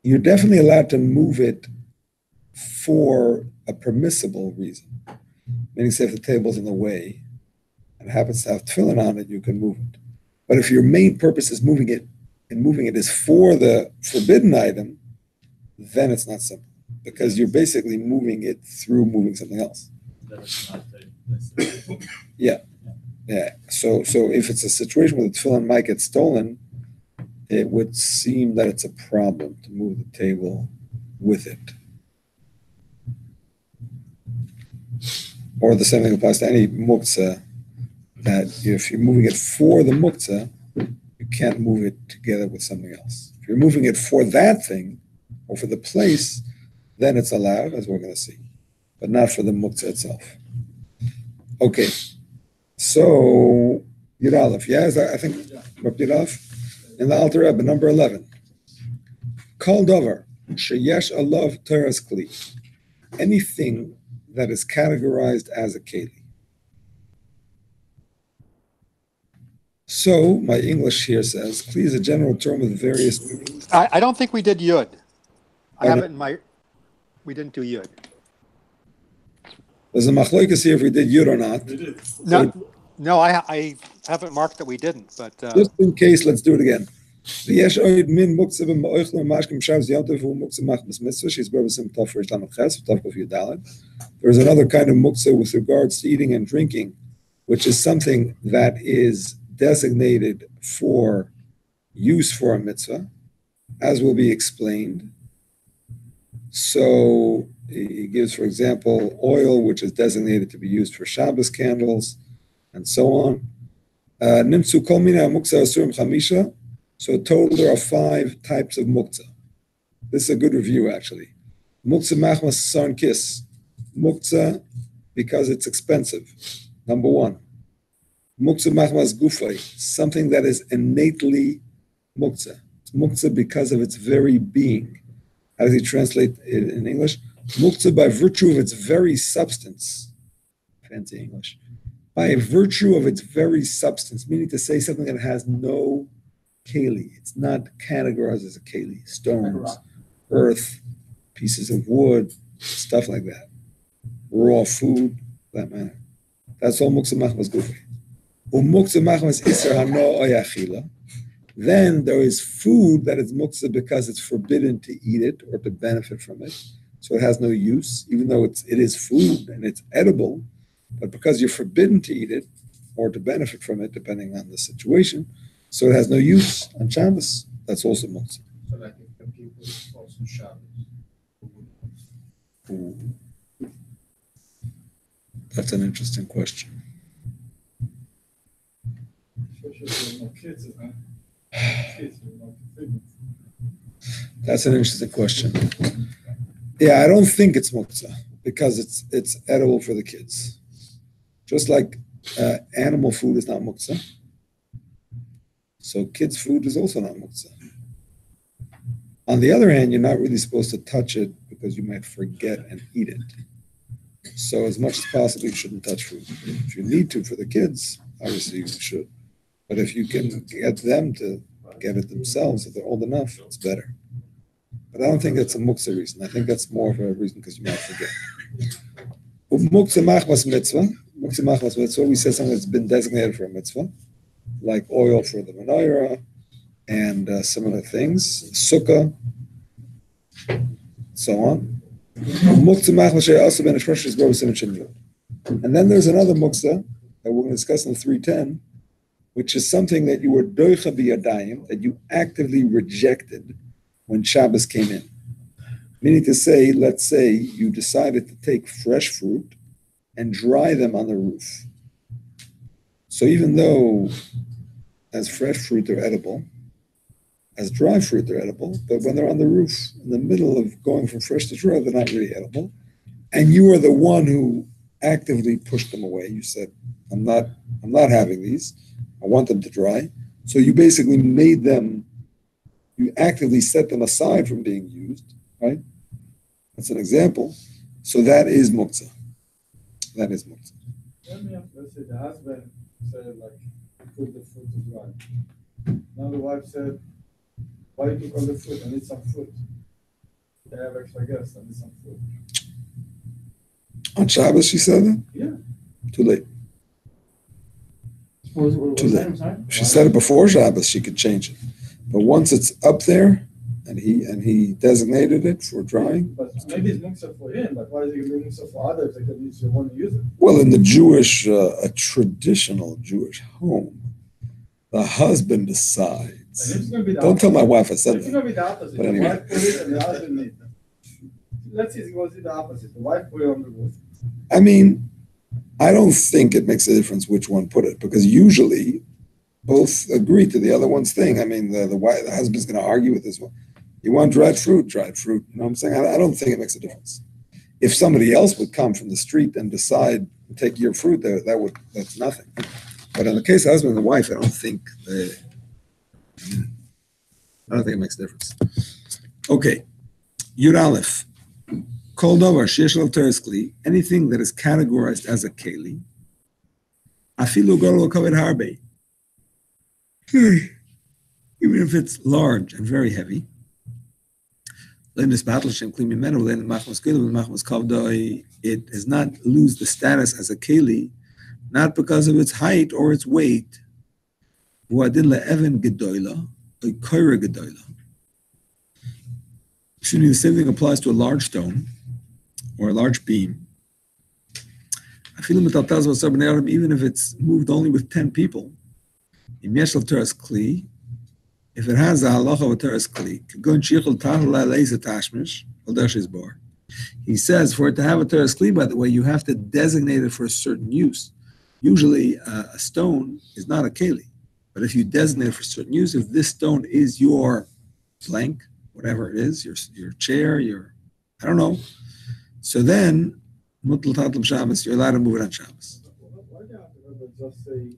you're definitely allowed to move it for a permissible reason. Meaning, say if the table's in the way and it happens to have tefillin on it, you can move it. But if your main purpose is moving it, and moving it is for the forbidden item, then it's not simple. Because you're basically moving it through moving something else. That's not the. Yeah. So if it's a situation where the tefillin might get stolen, it would seem that it's a problem to move the table with it. Or the same thing applies to any muktzah, that if you're moving it for the muktzah, you can't move it together with something else. If you're moving it for that thing or for the place, then it's allowed, as we're going to see, but not for the muktzah itself. Okay, so Yud Aleph, I think Yud Aleph in the Alter Rebbe, number 11. Kol davar sheyesh alav teres kli, anything that is categorized as a keli. So my English here says kli is a general term with various meanings. I don't think we did yud. I have Okay. it in my. We didn't do yud. There's a machlokes here if we did yud or not. We did. No, I haven't marked that we didn't. But Just in case, let's do it again. There's another kind of muktzah with regards to eating and drinking, which is something that is designated for use for a mitzvah, as will be explained. So he gives, for example, oil, which is designated to be used for Shabbos candles, and so on. Nimtzu kol mina muktzah asurim chamisha. So total there are 5 types of muktzah. This is a good review, actually. Muktzah machmas son kis. Muktzah because it's expensive. Number 1. Muktzah machmas gufay, something that is innately muktzah. It's muktzah because of its very being. How does he translate it in English? Muktzah by virtue of its very substance. Fancy English. By virtue of its very substance, meaning to say something that has no keli. It's not categorized as a keli. Stones, earth, pieces of wood, stuff like that. Raw food, that matter. That's all muktzah machmas gufay. Muktzah machmas iser hano oyachila. Then there is food that is muktzah because it's forbidden to eat it or to benefit from it. So it has no use, even though it is food and it's edible. But because you're forbidden to eat it or to benefit from it, depending on the situation, so it has no use on Shabbos. That's also muktzah. So like if the people falls on Shabbos. Ooh. That's an interesting question. Especially if there are no kids, huh? Kids, you know, things. That's an interesting question. Yeah, I don't think it's muktzah because it's edible for the kids. Just like animal food is not muktzah, so kids' food is also not muktzah. On the other hand, you're not really supposed to touch it because you might forget and eat it. So as much as possible, you shouldn't touch food. If you need to for the kids, obviously you should. But if you can get them to get it themselves, if they're old enough, it's better. But I don't think that's a muktzah reason. I think that's more of a reason because you might forget. Muktzah machmas mitzvah. Muktzah machmas mitzvah, we said something that's been designated for a mitzvah, like oil for the menorah and similar things, sukkah, so on. Muktzah machmas she'eh also been expressed as Rabbi Siman Shimon. And then there's another muktzah that we're going to discuss in 310, which is something that you were doicha biyadayim, that you actively rejected when Shabbos came in. Meaning to say, let's say you decided to take fresh fruit and dry them on the roof. So even though as fresh fruit they're edible, as dry fruit they're edible, but when they're on the roof in the middle of going from fresh to dry, they're not really edible. And you are the one who actively pushed them away. You said, I'm not having these. I want them to dry. So you basically made them, you actively set them aside from being used, right? That's an example. So that is muktzah. That is muktzah. Let's say the husband said, like, put the food to dry. Now the wife said, why you took all the food? I need some food. they have extra guests and some food. On Shabbos, she said that? Yeah. Too late. What Too was that? late. I'm sorry? She said it before Shabbos, she could change it. But once it's up there, and he designated it for drying. But maybe it's Muktzah for him, but why is it going to be Muktzah for others that can use want to use it? Well, in the Jewish, a traditional Jewish home, the husband decides. And it's going to be the Don't tell my opposite. wife I said It's that. going to be the opposite. But The anyway. wife put it and the husband need it. Let's see, it goes the opposite. The wife put it on the roof. I mean, I don't think it makes a difference which one put it, because usually both agree to the other one's thing. I mean, the husband's going to argue with this one. You want dried fruit. You know what I'm saying? I don't think it makes a difference. If somebody else would come from the street and decide to take your fruit, that's nothing. But in the case of husband and wife, I don't think it makes a difference. Okay. Yud Aleph. Kol davar sheyesh lo teres kli, anything that is categorized as a keli, afilu golo kaved harbe, even if it's large and very heavy, it does not lose the status as a keli, not because of its height or its weight. The same thing applies to a large stone or a large beam. Even if it's moved only with 10 people, if it has the halacha of a teres kli, he says for it to have a teres kli, by the way, you have to designate it for a certain use. Usually a stone is not a keli, but if you designate it for a certain use, if this stone is your plank, whatever it is, your chair, I don't know. So then, mutal tatlam Shabbos, you're allowed to move it on Shabbos. Why do you have to just say,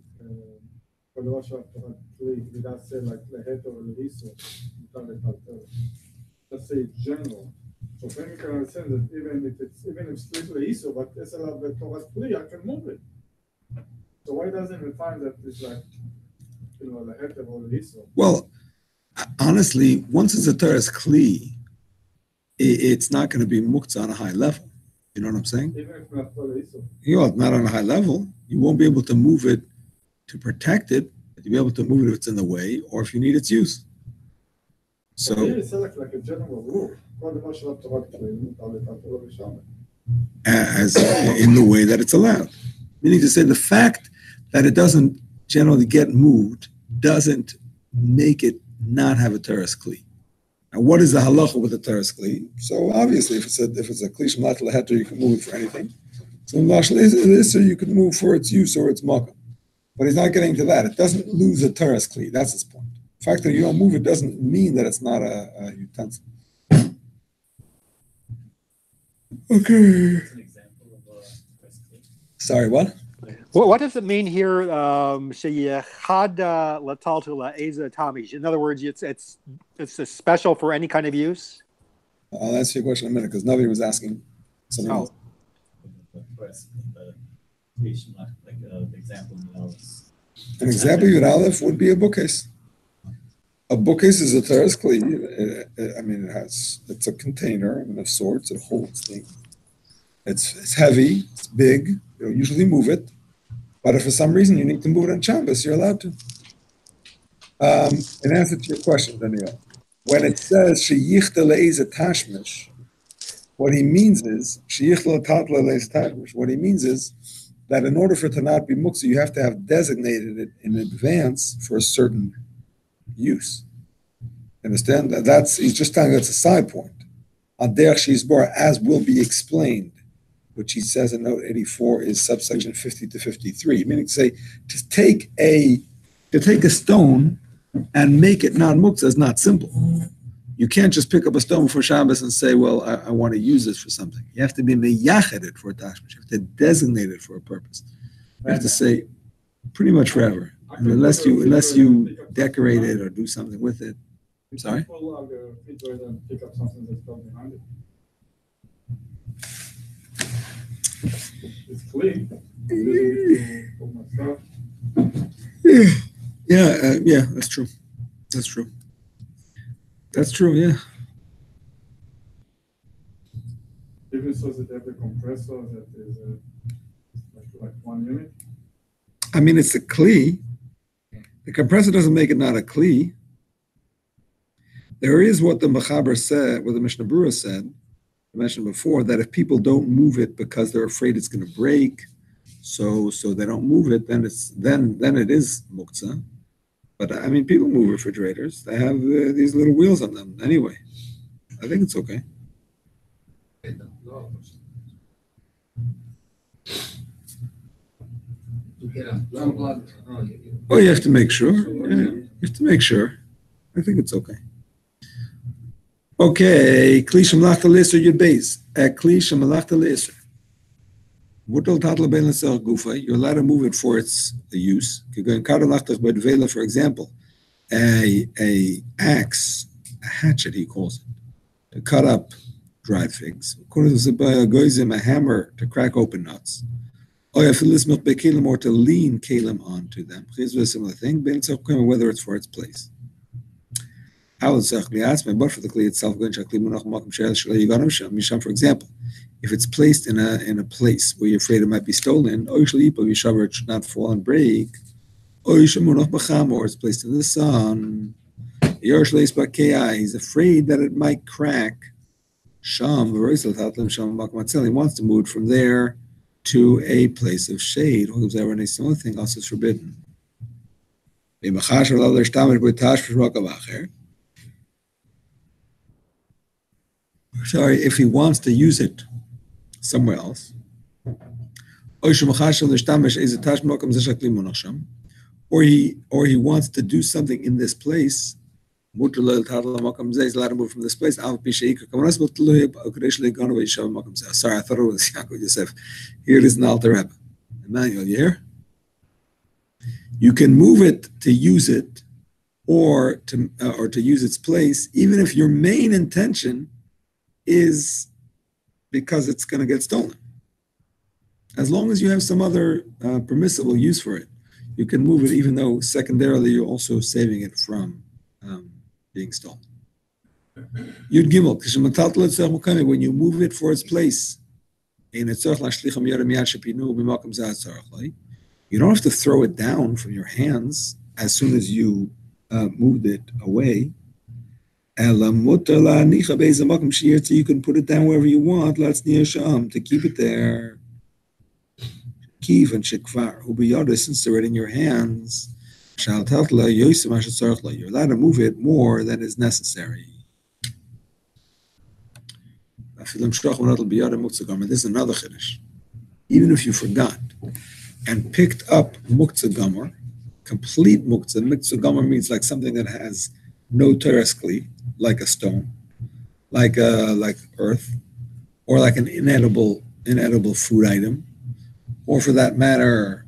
for the Rosh Hashanah, without saying like lehet or lehiso, just say general. So then you can understand that even if it's strictly lehiso, but it's allowed the Torah's plea, I can move it. So why doesn't it find that it's like, lehet or lehiso? Well, honestly, once it's a teres kli, it's not going to be muktzah on a high level. You know what I'm saying? Even if not lehiso. Not on a high level. You won't be able to move it to protect it. You'll be able to move it if it's in the way or if you need its use. So it's like a general rule. as in the way that it's allowed. Meaning to say the fact that it doesn't generally get moved doesn't make it not have a teres kli. Now, what is the halacha with a teres kli? So obviously, if it's a kli shemlat leheter, you can move it for anything. So you can move for its use or its makom. But he's not getting to that. It doesn't lose a teres kli. That's his point. The fact that you don't move it doesn't mean that it's not a utensil. Okay. That's an example of a teres kli. Sorry, what? Well, what does it mean here? In other words, it's a special for any kind of use. I'll answer your question in a minute because Navi was asking something else. The creation, like the example, An example Yud Aleph would be a bookcase. A bookcase is a teres kli. I mean, it's a container of sorts. It holds things. It's heavy. It's big. You don't usually move it. But if for some reason you need to move it on Shabbos, you're allowed to. In answer to your question, Daniel, when it says sheyichta le'ezeh tashmish, what he means is what he means is that in order for it to not be muktzah, you have to have designated it in advance for a certain use. Understand? He's just telling you that's a side point. On derech sheisbar, as will be explained, which he says in note 84 is subsection 50 to 53, meaning to say to take a stone and make it non-muktzah is not simple. You can't just pick up a stone for Shabbos and say, well, I want to use this for something. You have to be meyached it for a tashmish. You have to designate it for a purpose. You have to say pretty much forever. I mean, unless you decorate it or do something with it. I'm sorry? Pull out the refrigerator and pick up something that's got behind it. It's clean. Yeah, that's true. That's true, yeah. Even so that every compressor that is like 1 unit. I mean, it's a kli. The compressor doesn't make it not a kli. There is what the Mechaber said, what the Mishnah Berurah said, I mentioned before, that if people don't move it because they're afraid it's going to break, so they don't move it, then it is Muktzah. But I mean, people move refrigerators. They have these little wheels on them anyway. I think it's okay. Oh, you have to make sure. Yeah, you have to make sure. I think it's okay. Okay, Kli Shemalachta L'Isser Yud Beis. Kli Shemalachta L'Isser. Mutal Tatla Ben L'Sel Gufa. You're allowed to move it for its use. For example, a axe, a hatchet, he calls it, to cut up dried figs. A hammer to crack open nuts. Or to lean kalim onto them. Here's a similar thing, whether it's for its place. But for the kli itself, for example, if it's placed in a place where you're afraid it might be stolen, it should not fall and break, or it's placed in the sun, he's afraid that it might crack. He wants to move from there to a place of shade. A similar thing also is forbidden. Sorry, if he wants to use it somewhere else, or he wants to do something in this place, he's allowed to move from this place. Sorry, I thought it was Yaakov Yosef. Here it is in Alter Rebbe. Emmanuel, you here? You can move it to use it, or to use its place, even if your main intention is because it's going to get stolen. As long as you have some other permissible use for it, you can move it, even though secondarily you're also saving it from being stolen. Yud Gimel, when you move it for its place, you don't have to throw it down from your hands as soon as you moved it away. You can put it down wherever you want, to keep it there. Since they're in your hands, you're allowed to move it more than is necessary. This is another chiddush. Even if you forgot and picked up Muktzah Gomer, complete Muktzah. Muktzah Gomer means like something that has no teres kli, like a stone, like earth, or like an inedible food item, or for that matter,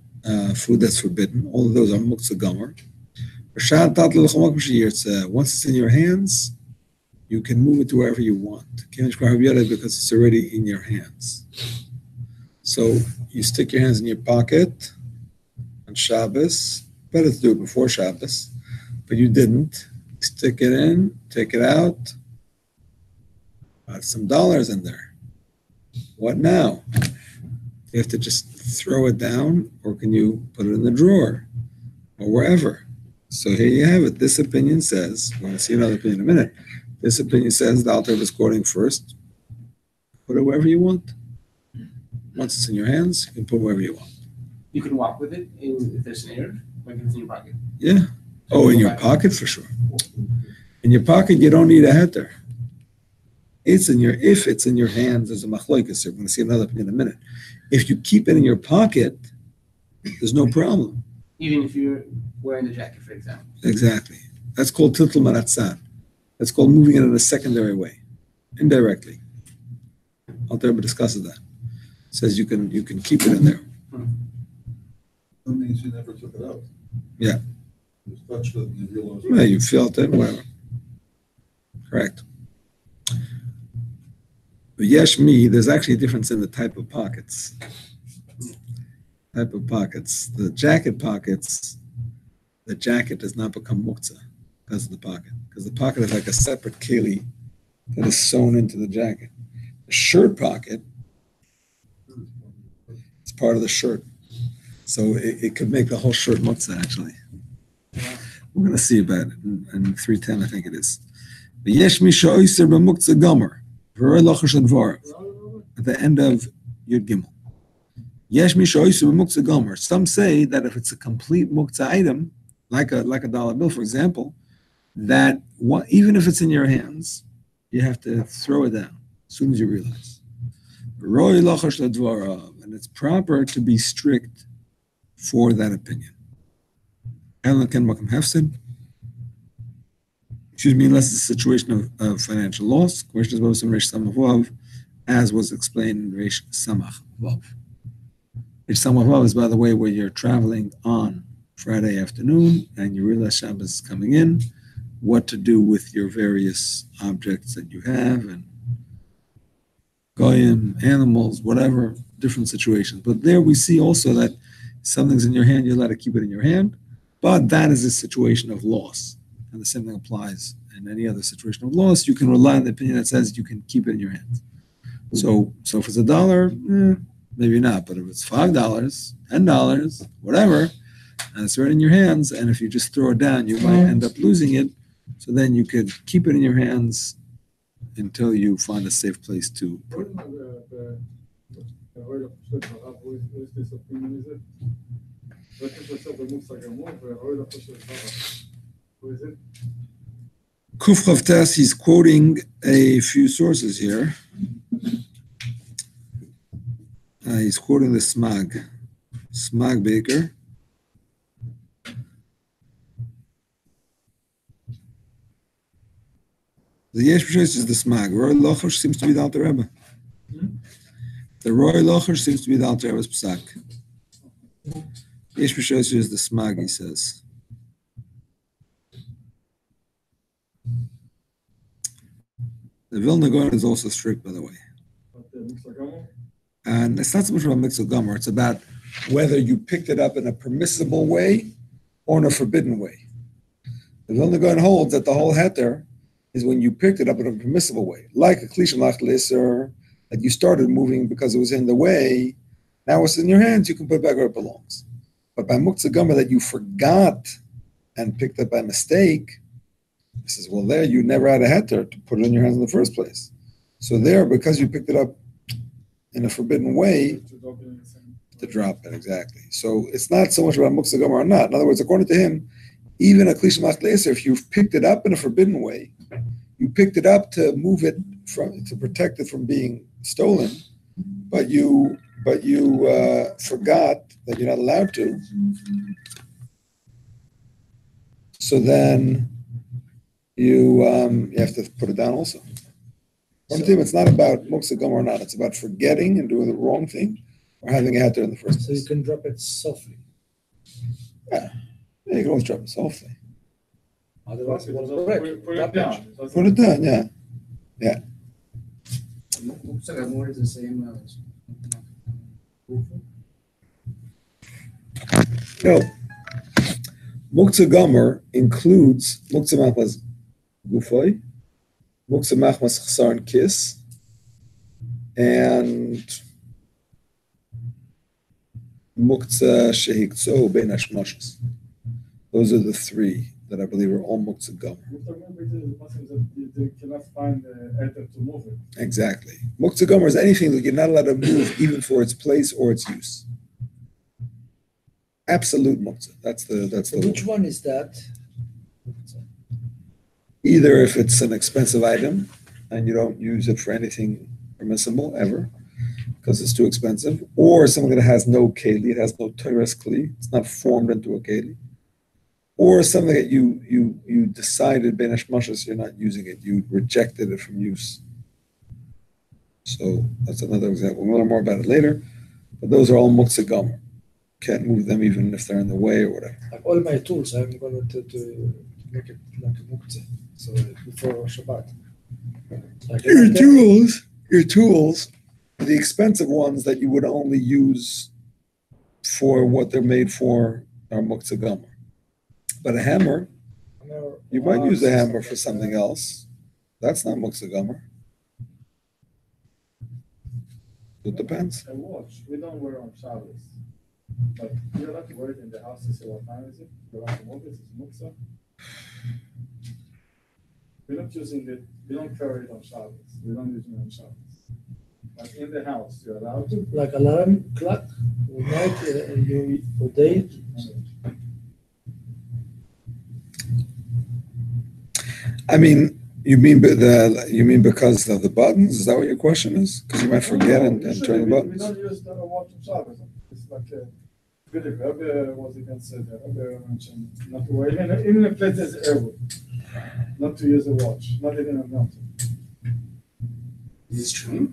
food that's forbidden. All of those are Muktzah Gomer. Once it's in your hands, you can move it to wherever you want, because it's already in your hands. So you stick your hands in your pocket on Shabbos. Better to do it before Shabbos, but you didn't. Stick it in, take it out. Got some dollars in there. What now? You have to just throw it down, or can you put it in the drawer, or wherever? So here you have it. This opinion says, we're going to see another opinion in a minute. This opinion says, the Alter Rebbe is quoting first, put it wherever you want. Once it's in your hands, you can put it wherever you want. You can walk with it if there's an air, like it's in your pocket. Yeah. Oh, in your pocket for sure. In your pocket, you don't need a heter. If it's in your hands, there's a machloikas. We're going to see another opinion in a minute. If you keep it in your pocket, there's no problem. Even if you're wearing the jacket, for example. Exactly. That's called tiltul maratzan. That's called moving it in a secondary way, indirectly. Alter Rebbe discusses that. Says you can keep it in there. That means you never took it out. Yeah. You touched it and you realized. Yeah, you felt it, whatever. Correct. But there's actually a difference in the type of pockets. The jacket pockets, the jacket does not become muktzah because of the pocket. Because the pocket is like a separate keli that is sewn into the jacket. shirt pocket, it's part of the shirt. So it could make the whole shirt muktzah, actually. We're going to see about it in 310, I think it is. V'yesh mi she'oiser b'muktzah gomer, v'roi lochash advar, at the end of Yud Gimel. Yesh mi she'oiser b'muktzah gomer. Some say that if it's a complete muktzah item, like a dollar bill, for example, that even if it's in your hands, you have to throw it down as soon as you realize. V'roi lochash advar, and it's proper to be strict for that opinion. Unless it's a situation of financial loss, as was explained in Reish Samach Vav. Reish Samach Vav is, by the way, where you're traveling on Friday afternoon and you realize Shabbos is coming in, what to do with your various objects that you have, and goyim, animals, whatever, different situations. But there we see also that something's in your hand, you're allowed to keep it in your hand. But that is a situation of loss. And the same thing applies in any other situation of loss. You can rely on the opinion that says you can keep it in your hands. So if it's $1, maybe not. But if it's $5, $10, whatever, and it's right in your hands, and if you just throw it down, you might end up losing it. So then you could keep it in your hands until you find a safe place to put it. Kuf Chavtas, he's quoting a few sources here. He's quoting the Smag Baker. The Yesh B'Shois is the Smag. Roy Lochosh seems to be the Alter Rebbe. The Roy Lochosh seems to be the Alter Rebbe's Psak. Yesh B'Shois is the Smag, he says. The Vilna Gaon is also strict, by the way. And it's not so much about Muktzah Gomer, it's about whether you picked it up in a permissible way or in a forbidden way. The Vilna Gaon holds that the whole heter is when you picked it up in a permissible way, like a Kli Shalach L'Isser, that you started moving because it was in the way. Now it's in your hands, you can put it back where it belongs. But by Muktzah Gomer that you forgot and picked up by mistake, he says, well, there you never had a heter to put it in your hands in the first place. So there, because you picked it up in a forbidden way, to drop it, exactly. So it's not so much about Muktzah Gomer or not. In other words, according to him, even a Kli Shalach L'Isser, if you've picked it up in a forbidden way, you picked it up to move it to protect it from being stolen, but you forgot that you're not allowed to. So then you have to put it down also. According to him, it's not about Muktzah Gomer or not. It's about forgetting and doing the wrong thing or having a heter in the first place. So you can drop it softly. Yeah, you can always drop it softly. Otherwise, it will Put it down. Put it down, yeah. Yeah. Muktzah Gomer is the same as No. Muktzah Gomer includes Muktzah Machmas Gufay, Muktzah Machmas Chsar and Kiss, and Muktzah Shehikzo Bein Hashmashos. Those are the three that I believe are all Muktzah Gomer. They cannot find a heter to move it. Exactly. Muktzah Gomer is anything that you're not allowed to move even for its place or its use. Absolute Muktzah. That's the Which one is that? Either if it's an expensive item and you don't use it for anything permissible ever because it's too expensive, or something that has no keli, it has no teres kli, it's not formed into a keli, or something that you decided ben hashmashos you're not using it, you rejected it from use. So that's another example. We'll learn more about it later, but those are all Muktzah Gomer. Can't move them even if they're in the way or whatever. Like all my tools, I'm going to make it like a muktzah. So before Shabbat. Like Your tools, the expensive ones that you would only use for what they're made for are Muktzah Gomer. But a hammer, you might use a hammer for something else. That's not Muktzah Gomer. It depends. A watch, we don't wear on Shabbos. But you're allowed to wear it in the house to see what time is it. You're allowed to move it, it's Muktzah. We're not using it, we don't carry it on Shabbos. We don't use it on Shabbos. But in the house, you're allowed to. Like alarm clock, night, for day. I mean, you mean because of the buttons? Is that what your question is? Because you might forget and turn the We buttons. don't use the watch on Shabbos. It's like the Rebbe was against it. The Rebbe mentioned not to wear, even if it is airwood, not to use a watch, not even a mountain. Is this true?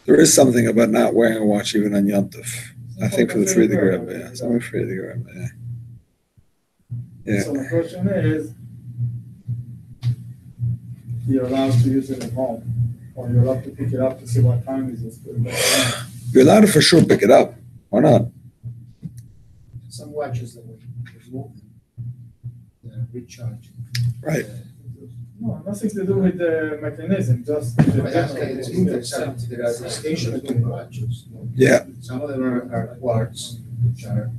There is something about not wearing a watch even on Yom Tov. I think for the Friedrich Rebbe, yeah. Some of Friedrich Rebbe, yeah. Yeah. So the question is, you're allowed to use it at home, or you're allowed to pick it up to see what time is it. You're allowed to for sure pick it up. Why not? Some watches that we remove them, recharge. Right. No, nothing to do with the mechanism, just. It's moving to the station of watches. Yeah. Some of them are quartz, which are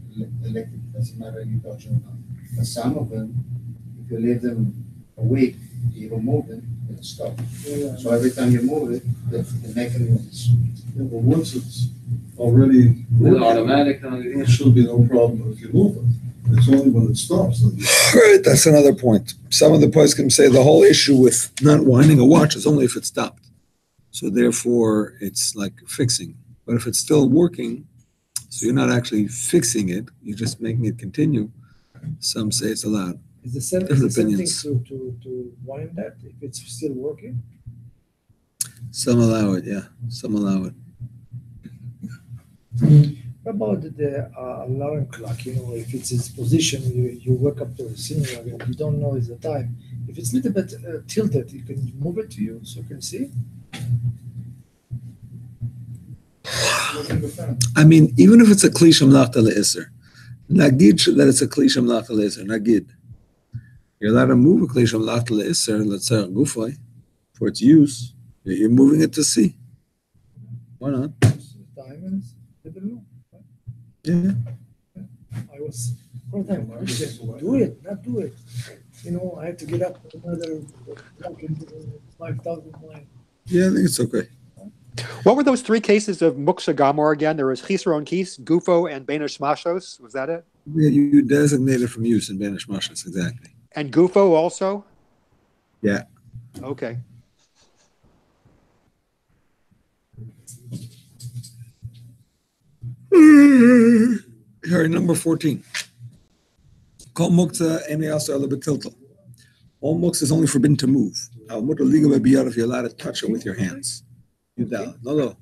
electric, doesn't matter if you touch them or not. But some of them, if you leave them a week, you don't move them, they'll stop. So every time you move it, the mechanism is. Yeah, but once it's already automatic, it should be no problem if you move it. It's only when it stops that you. Right, that's another point. Some of the points can say the whole issue with not winding a watch is only if it stopped. So therefore, it's like fixing. But if it's still working, so you're not actually fixing it, you're just making it continue. Some say it's allowed. Is the same, Different thing opinions. to wind that if it's still working? Some allow it, yeah. Some allow it. What about the alarm clock? You know, if it's its position, you wake up to a signal and you don't know it's the time. If it's a little bit tilted, you can move it to you so you can see. I mean, even if it's a kli shemlachta le'isr, nagid that it's a kli shemlachta le'isr, nagid. You're allowed to move a kli shemlachta le'isr, let's say gufay, for its use. You're moving it to see. Why not? Time is, I don't know. Yeah. I was all the time, do it, not do it. You know, I have to get up another 5,000 miles. Yeah, I think it's okay. What were those three cases of Muktzah Gamor again? There was Chisron Kis, Gufo, and Benish Mashos. Was that it? Yeah, you designated from use in Banish Mashas, exactly. And Gufo also? Yeah. Okay. Here, number 14. Kol Muktzah eni asar ela b'tiltal. All Muktzah is only forbidden to move. Al mutar liga b'biyad if you're allowed to touch it with your hands. Yudalid. No.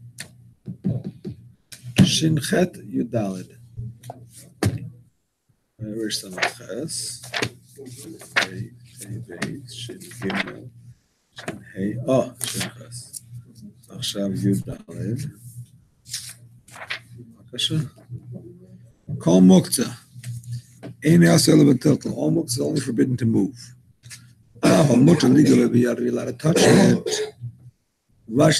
Shin chet Yudalid. Where's some ches? Hey, Shin Gimel. Shin Hey. Oh, Shin ches. Achshav Yudalid. B'kasha. Kol Muktzah. Ein asar ela b'tiltal. All Muktzah is only forbidden to move. Al mutar liga b'biyad you're allowed to touch it. So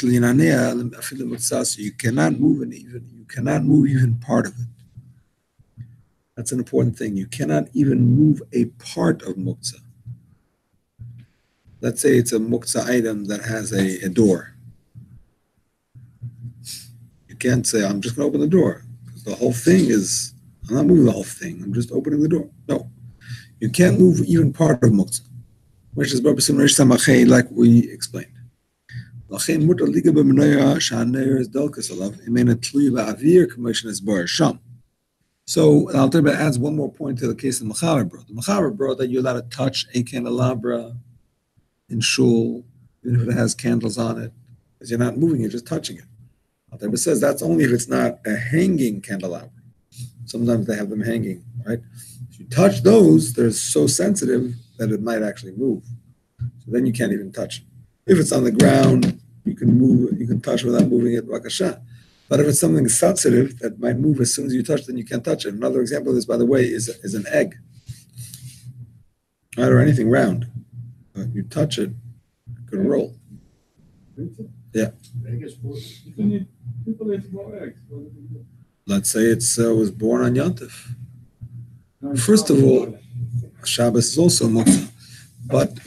you cannot move even part of it. That's an important thing. You cannot even move a part of Muktzah. Let's say it's a Muktzah item that has a door. You can't say, I'm just going to open the door. Because the whole thing is, I'm not moving the whole thing. I'm just opening the door. No. You can't move even part of Muktzah. Which is like we explained. So Al Teba adds one more point to the case the Mechaber brought. The Mechaber brought that you're allowed to touch a candelabra in shul, even if it has candles on it, because you're not moving, you're just touching it. Al Teba says that's only if it's not a hanging candelabra. Sometimes they have them hanging, right? If you touch those, they're so sensitive that it might actually move. So then you can't even touch it. If it's on the ground, you can move, you can touch without moving it like a shot. But if it's something sensitive that might move as soon as you touch, then you can't touch it. Another example of this, by the way, is an egg, right, or anything round. You touch it, it could roll. Egg is food. You can eat, people eat more eggs. What do they do? Let's say it's was born on Yontif. No, it's First not of all, more. Shabbos is also Muktzah. But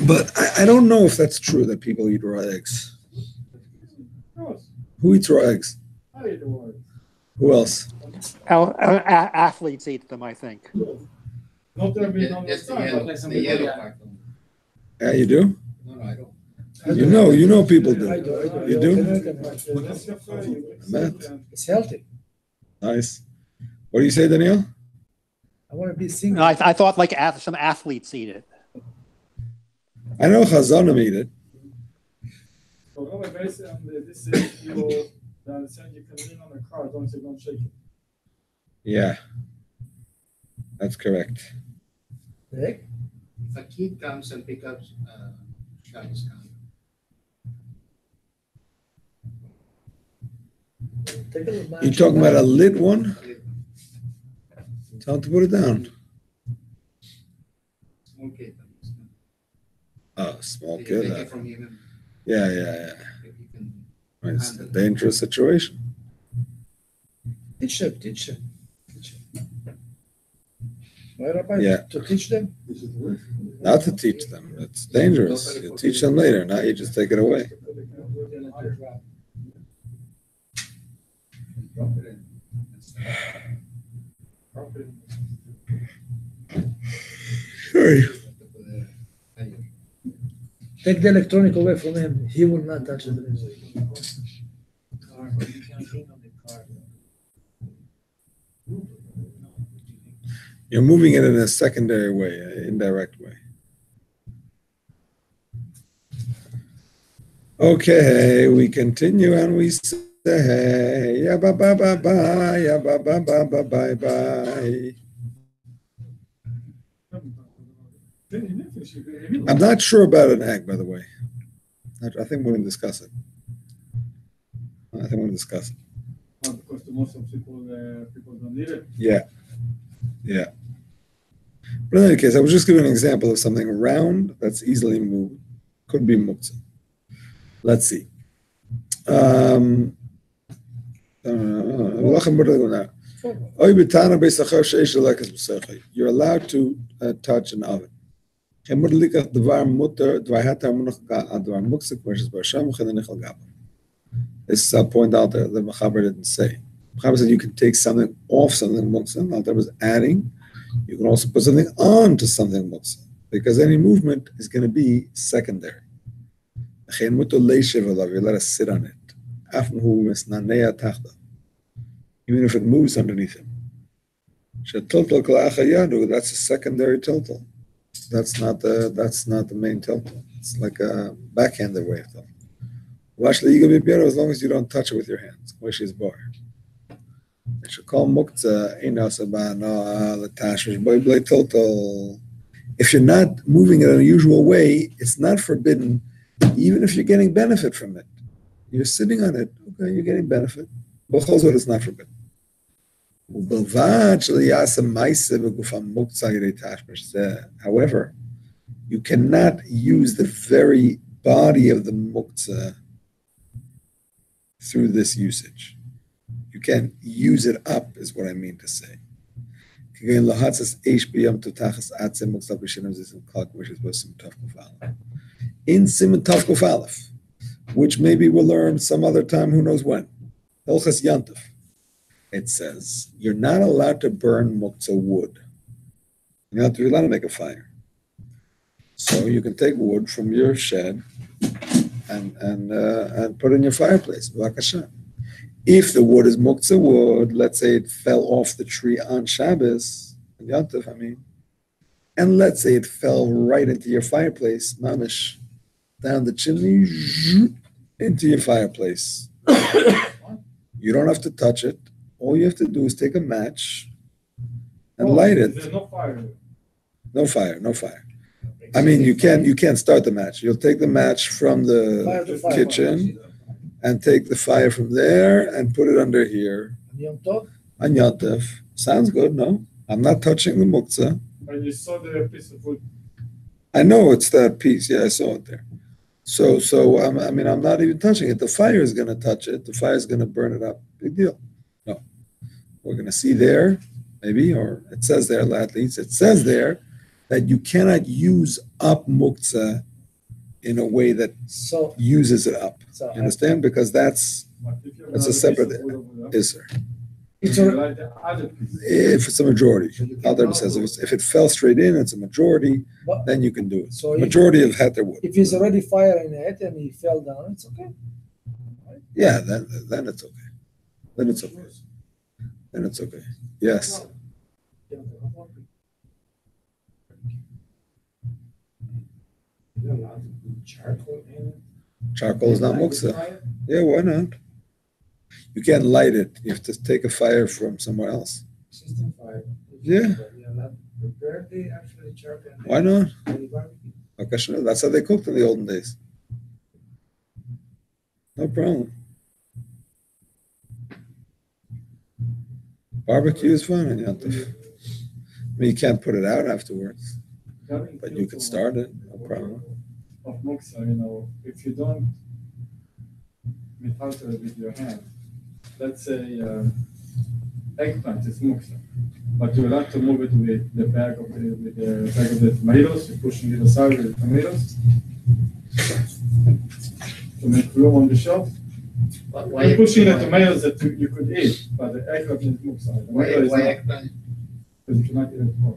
I don't know if that's true that people eat raw eggs. Of course, Who eats raw eggs? I eat the word. Who else? Athletes eat them, I think. Not every number That's of the time, yellow, but the yellow part. Yeah, you do? No, I don't. You know people do. I do. You do? That's your friend, you mix I it bet. and- It's healthy. Nice. What do you say, Daniel? I want to be No, single. I thought like some athletes eat it. I know Chazanim eat it. So Rabbi, based on this is you understand you can lean on the car, don't shake it. Yeah. That's correct. Egg? If a kid comes and picks up Shabbos count. Take a little You talking about a lit one? Tell him to put it down. Small kid. Oh, small You kid. take it from him and Yeah. you can It's a dangerous situation. Teach them. Why, Rabbi? Yeah. To teach them? Not to teach them. It's dangerous. You teach them later. Now you just take it away. drop it in. And start. Drop it. Sorry. Take the electronic away from him. He will not touch it. You're moving it in a secondary way, an indirect way. Okay, we continue and we say, ya ba ba ba ba, ya ba ba ba ba bye bye. I'm not sure about an egg, by the way. I think we're going to discuss it. Because the most of people don't need it. Yeah. But in any case, I was just giving an example of something round that's easily moved. Could be muktzah. Let's see. You're allowed to touch an oven. This point out there that Mechaber didn't say. Mechaber said you can take something off something muktzah. Now that was adding. You can also put something on to something muktzah, because any movement is going to be secondary. You let us sit on it. Even if it moves underneath him. That's a secondary tiltal. That's not the main tiltal. It's like a backhanded way of tiltal. As long as you don't touch it with your hands. It should call Muktzah. If you're not moving it in a usual way, it's not forbidden, even if you're getting benefit from it. You're sitting on it, okay, you're getting benefit. It's not forbidden. However, you cannot use the very body of the Muktzah through this usage. You can't use it up, is what I mean to say. In Siman Tavkuf Aleph, which maybe we'll learn some other time, who knows when. Hilchos Yantif. It says you're not allowed to burn Muktzah wood. You're not allowed to make a fire. So you can take wood from your shed and put it in your fireplace. If the wood is Muktzah wood, let's say it fell off the tree on Shabbos, Yantif, and let's say it fell right into your fireplace, mamish, down the chimney, into your fireplace. You don't have to touch it. All you have to do is take a match and light it. There's no fire. No fire. I mean, you can't start the match. You'll take the match from the kitchen and take the fire from there and put it under here. On Yom Tov. Sounds good, no? I'm not touching the Muktzah. And you saw the piece of wood. I know it's that piece. Yeah, I saw it there. So I mean, I'm not even touching it. The fire is going to touch it. The fire is going to burn it up. Big deal. No, we're going to see there, maybe, or it says there, at least it says there that you cannot use up muktzah in a way that So, uses it up. so You understand? Because that's But if you have a another separate piece of wood over there, isser. it's you a, like the other piece. If it's a majority, Alter says if it fell straight in, it's a majority. but Then you can do it. So if- Majority of heter wood. if he's already fire in it and he fell down, it's okay. Yeah, then it's okay. Then it's okay. Then it's okay. Yes. Charcoal is not muktzah. Yeah, why not? You can't light it. You have to take a fire from somewhere else. Yeah. Why not? Okay, sure. That's how they cooked in the olden days. No problem. Barbecue is fun in Yom Tov. I mean, you can't put it out afterwards, but you can start it. No problem. Of muktzah, if you don't metalter it with your hand, let's say eggplant is muktzah, but you like to move it with the bag of the tomatoes, you're pushing it aside with the tomatoes to make room on the shelf. You're pushing the tomatoes that you could eat, but the eggplant is muktzah. Why eggplant? Because you cannot eat it raw.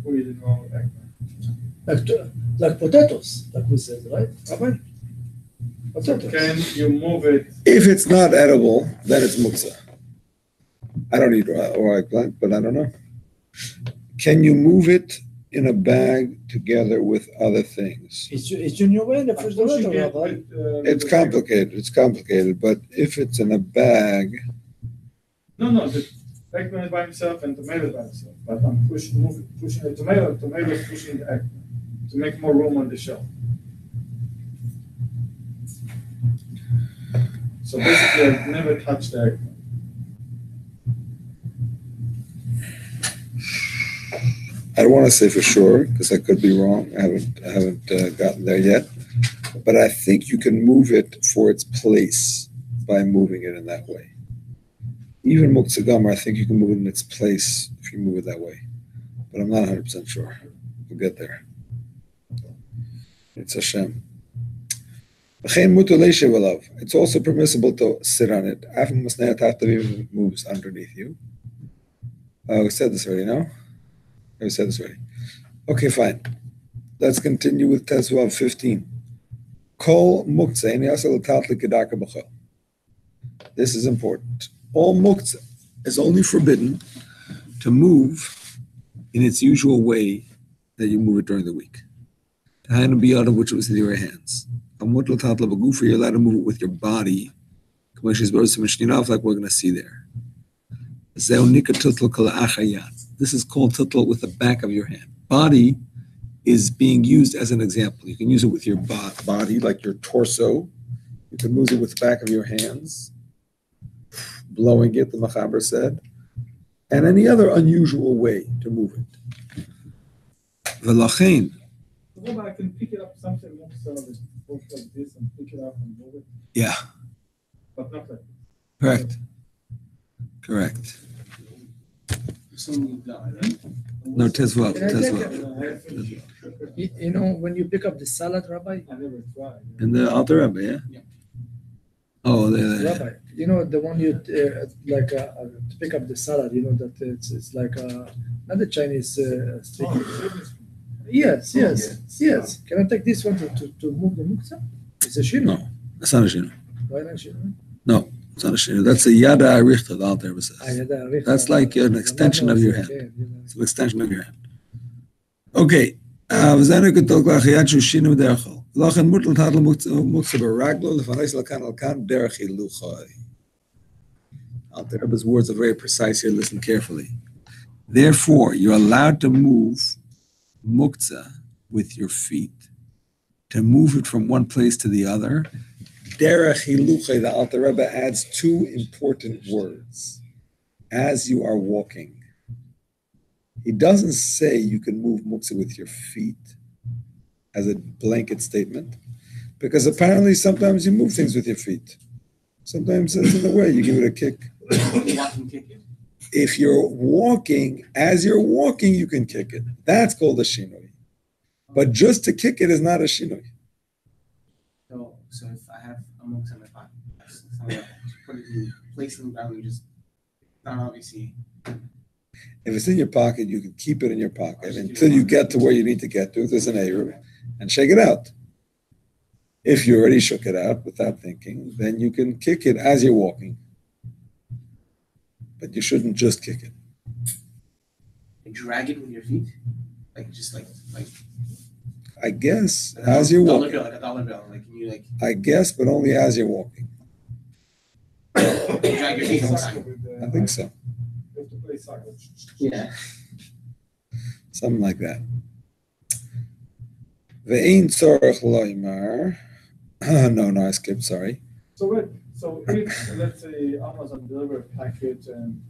Who eat it raw eggplant? Like potatoes, like we said, right? Rabbi? Potatoes. Can you move it? If it's not edible, then it's muktzah. I don't eat raw eggplant, but I don't know. Can you move it in a bag together with other things? It's in your way in the refrigerator, Rabbi. It's complicated. It's complicated, but if it's in a bag, No, the eggplant is by himself and tomato by himself. But I'm pushing the tomato is pushing the eggplant to make more room on the shelf. So basically, I've never touched the eggplant. I don't want to say for sure because I could be wrong. I haven't gotten there yet, but I think you can move it for its place by moving it in that way. Even Muktzah Gomer, I think you can move it in its place if you move it that way, but I'm not 100% sure. We'll get there. It's Hashem. It's also permissible to sit on it. Even moves underneath you. We said this already, no? We said this already. Okay, fine. Let's continue with Tezvav 15. Kol muktzah. This is important. All muktzah is only forbidden to move in its usual way that you move it during the week. Which was in your hands. You're allowed to move it with your body, like we're going to see there. This is called titl with the back of your hand. Body is being used as an example. You can use it with your body, like your torso. You can move it with the back of your hands, blowing it, the Machaber said, and any other unusual way to move it. V'lachein. I can pick it up something more solid, like this, and pick it up and move it. Yeah. But not like Correct. Correct. No, Tezvav. You know, when you pick up the salad, Rabbi? I never tried. In the Alter Rebbe, yeah? Oh, there. Rabbi, you know, the one you, to pick up the salad, you know, that it's like, not the Chinese stick. Yes. Can I take this one to move the muktzah? It's a shino. No, that's not a shino. Why not shino? No, it's not a shino. That's a yada arichta, the Alter Rebbe says. That's like an extension of your hand. It's an extension of your hand. Okay. Alter Rebbe's words are very precise here. Listen carefully. Therefore, you're allowed to move muktzah with your feet. To move it from one place to the other. Derech hiluchay, the Alter Rebbe adds two important words. As you are walking. He doesn't say you can move muktzah with your feet. as a blanket statement, because apparently sometimes you move things with your feet. Sometimes it's in the way, you give it a kick. Walking, kick it. If you're walking, as you're walking, you can kick it. That's called a shinoi. But just to kick it is not a shinoi. So if I have a muktzah in my pocket, put it in place in the ground and just not obviously. If it's in your pocket, you can keep it in your pocket until you get to where you need to get to. There's an Eruv, and shake it out. If you already shook it out without thinking, then you can kick it as you're walking. But you shouldn't just kick it. And drag it with your feet, like just like. I guess as you're walking. Like a dollar bill, like can you like. I guess, but only as you're walking. Drag your feet inside. I think so. You have to play soccer. Yeah. Something like that. Ve'ein tzorach loymar. No, I skipped. Sorry. So if let's say Amazon deliver a package and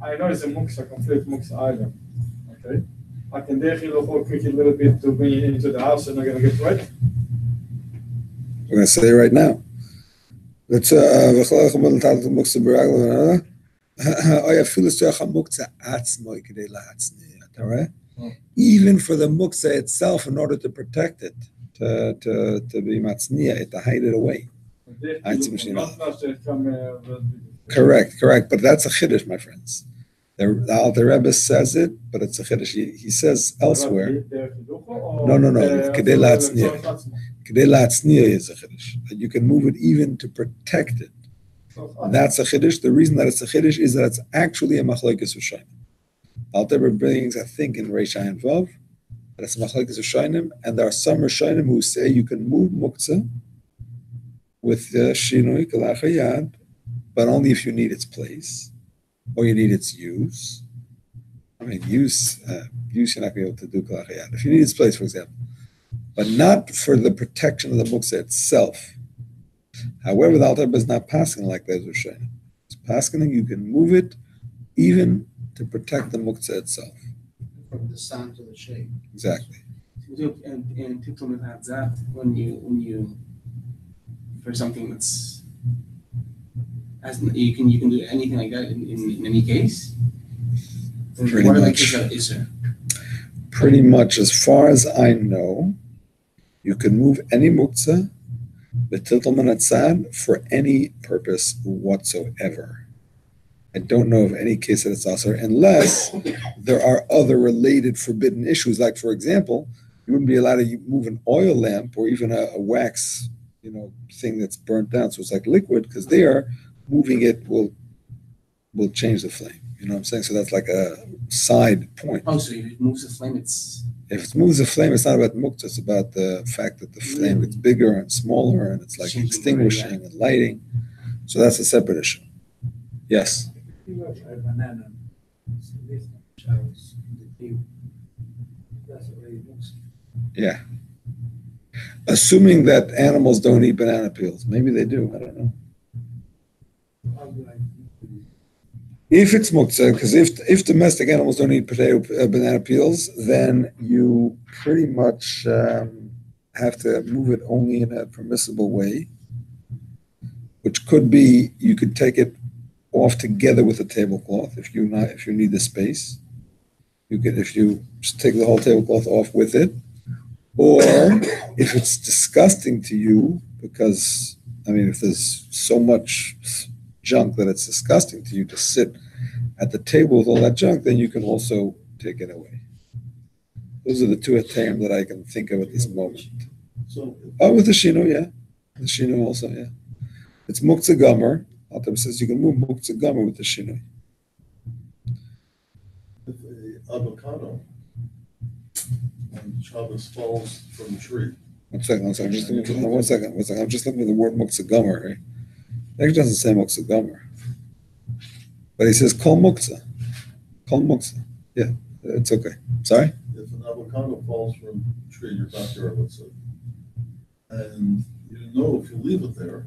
I know it's a Muktzah, complete Muktzah item, okay? I can definitely quick a little bit to bring it into the house and I'm gonna get wet. We're gonna say it right now. Let's even for the muktzah itself, in order to protect it, to be matzniya, to hide it away. Correct. But that's a chiddush, my friends. The Alter Rebbe says it, but it's a chiddush. He says elsewhere. No. Kedei la'atzniya. Kedei la'atzniya is a chiddush. That you can move it even to protect it. That's a chiddush. The reason that it's a chiddush is that it's actually a machlokes Rishonim. Alter Rebbe brings, I think, in Reish Ayin Vav, that it's a machlokes Rishonim, and there are some Rishonim who say you can move muktzah with the shinoi kalach hayad, but only if you need its place or you need its use. I mean, use you're not going to be able to do kalach hayad. If you need its place, for example, but not for the protection of the muktzah itself. However, the Alter Rebbe is not passing like those Rishonim. It's passing you can move it even to protect the muktzah itself. From the sun to the shade. Exactly. And people have that when you for something that's as you can do anything like that in any case. Pretty much. Pretty much, as far as I know, you can move any muktzah, b'tiltelman atzad, for any purpose whatsoever. I don't know of any case that it's asur, unless there are other related forbidden issues. Like, for example, you wouldn't be allowed to move an oil lamp or even a wax, thing that's burnt down. So it's like liquid, because there, moving it will change the flame. You know what I'm saying? So that's like a side point. Oh, so if it moves the flame, if it moves the flame, it's not about muktzah. It's about the fact that the flame gets bigger and smaller, and it's like extinguishing and lighting. So that's a separate issue. Yes. A banana, Shabbos, that's already muktzah. Yeah. Assuming that animals don't eat banana peels. Maybe they do. I don't know. If it's muktzah, because if domestic animals don't eat banana peels, then you pretty much have to move it only in a permissible way, which could be you could take it off together with a tablecloth if you need the space. If you just take the whole tablecloth off with it, or if it's disgusting to you, because if there's so much junk that it's disgusting to you to sit at the table with all that junk, then you can also take it away. Those are the two atayim that I can think of at this moment. With the shino, yeah. The shino also, yeah. It's muktzah gomer. Alter says you can move muktzah gomer with the shino. If a avocado on Shabbos falls from a tree. One second. I'm just looking at the word muktzah gomer. Right? It actually doesn't say muktzah gomer. But he says kol muktzah. Kol muktzah. Yeah, it's okay. Sorry? If an avocado falls from a tree in your backyard, let's say, and you know if you leave it there,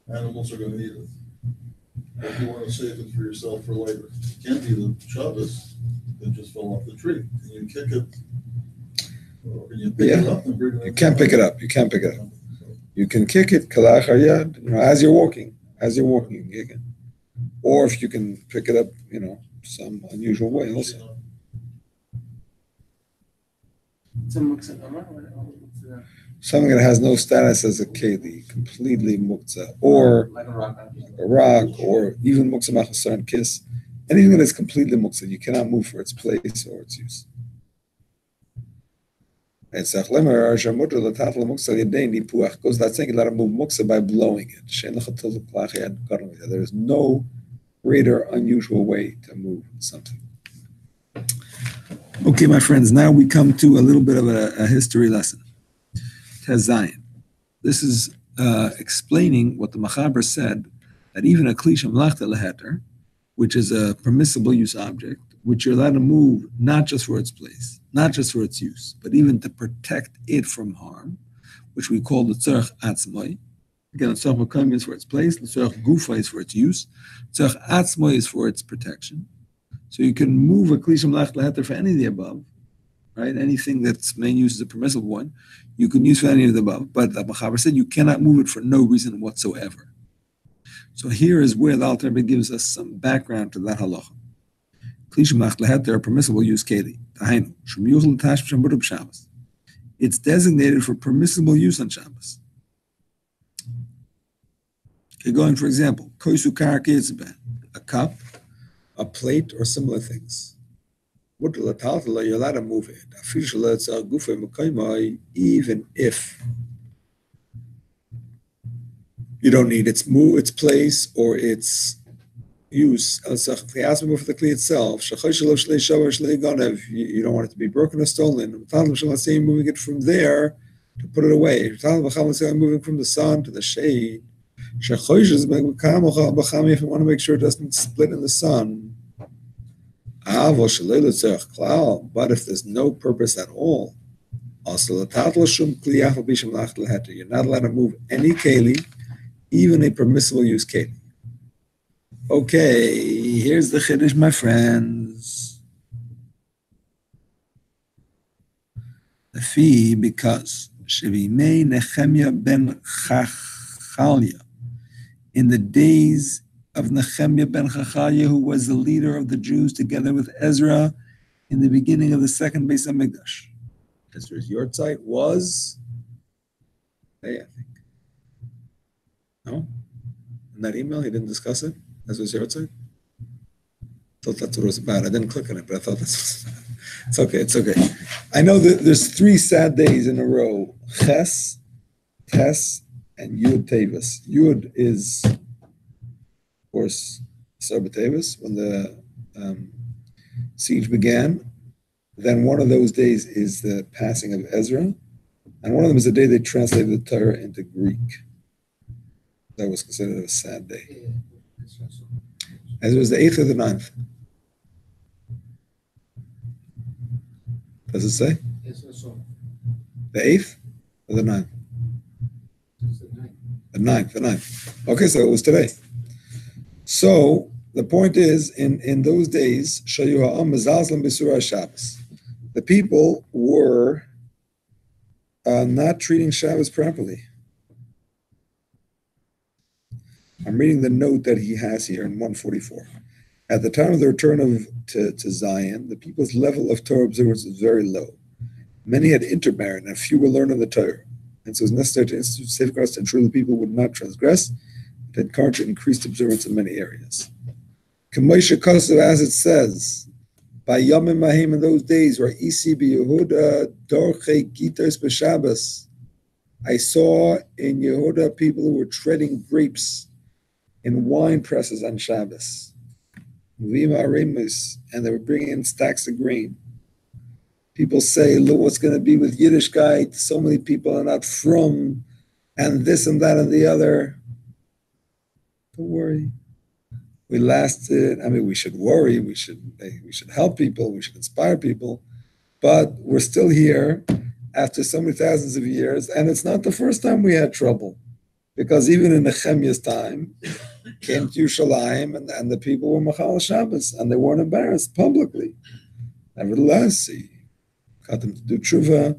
animals are going to eat it. If you want to save it for yourself for later, you can't eat it Shabbos that just fell off the tree. Can you kick it? Or can you pick it up and bring it? You can't pick it up. You can't pick it up. You can kick it, kalach hayad, as you're walking. As you're walking, you can kick it. Or if you can pick it up, some unusual way also. It's a Muktzah, what's that? Something that has no status as a keli, completely muktzah, or Like a rock. a rock, or even muktzah machasar and kiss. Anything that is completely muktzah, you cannot move for its place or its use. And Sachlemer Shamut Latatla Muktzah Yadei Nipuach goes without saying, let him move muktzah by blowing it. There is no greater unusual way to move something. Okay, my friends, now we come to a little bit of a history lesson. Tezayin. This is explaining what the Machaber said, that even a kli shemlachta leheter, which is a permissible use object, which you're allowed to move not just for its place, not just for its use, but even to protect it from harm, which we call the tzarech atzmai. Again, the tzarech makom is for its place, the tzarech gufa is for its use, tzarech atzmai is for its protection. So you can move a kli shemlachta leheter for any of the above, right? Anything that's main use is a permissible one, you can use for any of the above. But the Machaber said you cannot move it for no reason whatsoever. So here is where the Alter Rebbe gives us some background to that halacha. Kli shemlachta leheter, permissible use keli. Tahainu, shem yuchel l'tash b'shambudah b'Shabbos. It's designated for permissible use on Shabbos. Okay, going for example, koisu karak, a cup, a plate, or similar things. You're allowed to move it, even if you don't need its place or its use. For the kli itself, you don't want it to be broken or stolen. Moving it from there to put it away. Moving from the sun to the shade. If you want to make sure it doesn't split in the sun. But if there's no purpose at all, you're not allowed to move any keli, even a permissible use keli. Okay, here's the chiddush, my friends. The fee, because Shevimei Nehemiah ben Chachalya, in the days of Nehemiah ben Chachalya, who was the leader of the Jews together with Ezra in the beginning of the second Beis Hamikdash. Ezra's yortzeit was, hey, I think. No? In that email, he didn't discuss it? Ezra's yortzeit? I thought that's what it was about. I didn't click on it, but I thought that's what it was about. It's okay. I know that there's 3 sad days in a row. Ches, Tes, and Yud Tevis. Yud is, of course, Sarba Tevis, when the siege began. Then one of those days is the passing of Ezra. And one of them is the day they translated the Torah into Greek. That was considered a sad day. Ezra was the 8th or the 9th? Does it say? The 8th or the 9th? The 9th. Okay, so it was today. So the point is, in those days, the people were not treating Shabbos properly. I'm reading the note that he has here in 144. At the time of the return to Zion, the people's level of Torah observance was very low. Many had intermarried, and few were learned of the Torah. And so it was necessary to institute safeguards to ensure the people would not transgress, to encourage increased observance in many areas. K'moshe Kosev, as it says, by Yomim Mahim, in those days, where Isi b'Yehuda Dorche Gitos b'Shabbos, I saw in Yehuda people who were treading grapes in wine presses on Shabbos. And they were bringing in stacks of grain. People say, look what's going to be with Yiddishkeit. So many people are not from, and this and that and the other. Don't worry. We lasted. I mean, we should worry. We should help people. We should inspire people. But we're still here after so many thousands of years, and it's not the first time we had trouble. Because even in Nehemiah's time, came to Yerushalayim, and the people were Machal Shabbos, and they weren't embarrassed publicly. Nevertheless, he got them to do tshuva,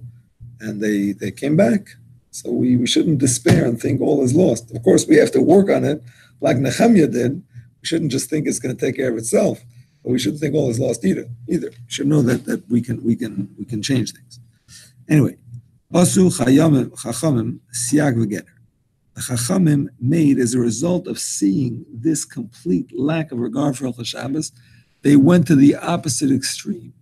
and they came back. So we shouldn't despair and think all is lost. Of course, we have to work on it, like Nehemiah did. We shouldn't just think it's going to take care of itself, but we shouldn't think all is lost either. We should know that we can change things. Anyway, Asu Chachamim Siag V'Geter. The Chachamim made, as a result of seeing this complete lack of regard for Hilchos Shabbos, they went to the opposite extreme.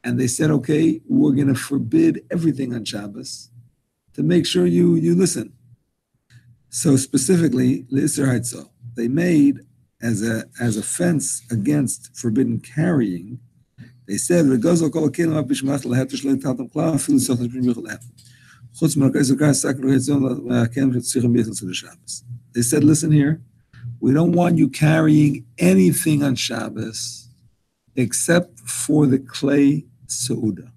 And they said, okay, we're going to forbid everything on Shabbos to make sure you listen. So specifically, L'Isser Haitzah, they made as a fence against forbidden carrying, they said, they said, listen here, we don't want you carrying anything on Shabbos except for the clay Seuda.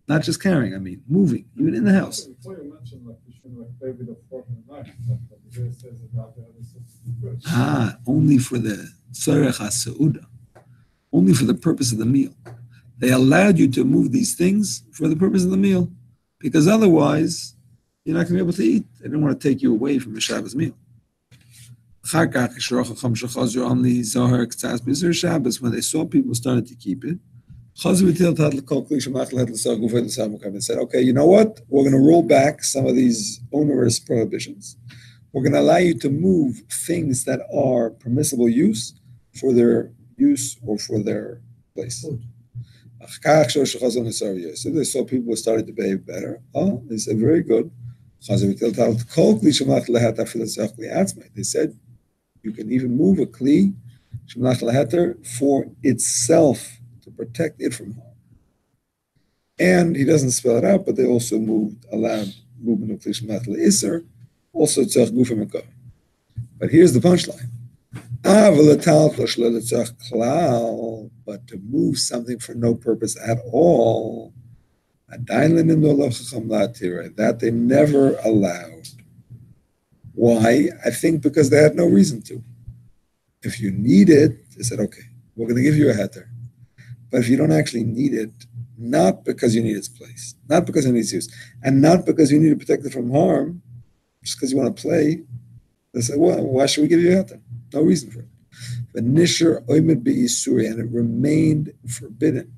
Not just carrying, I mean, moving, even in the house. Before you mentioned, like, you should, like, play with a fork and knife, but the verse says about the other stuff. Only for the Tzorech HaSeuda, only for the purpose of the meal. They allowed you to move these things for the purpose of the meal, because otherwise, you're not going to be able to eat. They didn't want to take you away from the Shabbos meal. On the Shabbos, when they saw people started to keep it, and said, okay, you know what? We're going to roll back some of these onerous prohibitions. We're going to allow you to move things that are permissible use for their use or for their place. So they saw people started to behave better. Oh, they said, very good. They said, you can even move a kli for itself, to protect it from harm. And he doesn't spell it out, but they also allowed movement of kli shemach le'isser, also tzach gufa mekar. But here's the punchline. But to move something for no purpose at all, that they never allowed. Why? I think because they had no reason to. If you need it, they said, okay, we're going to give you a heter. But if you don't actually need it, not because you need its place, not because it needs use, and not because you need to protect it from harm, just because you want to play, they say, well, why should we give you a heter? No reason for it. But nishar oimid be'isuri, and it remained forbidden.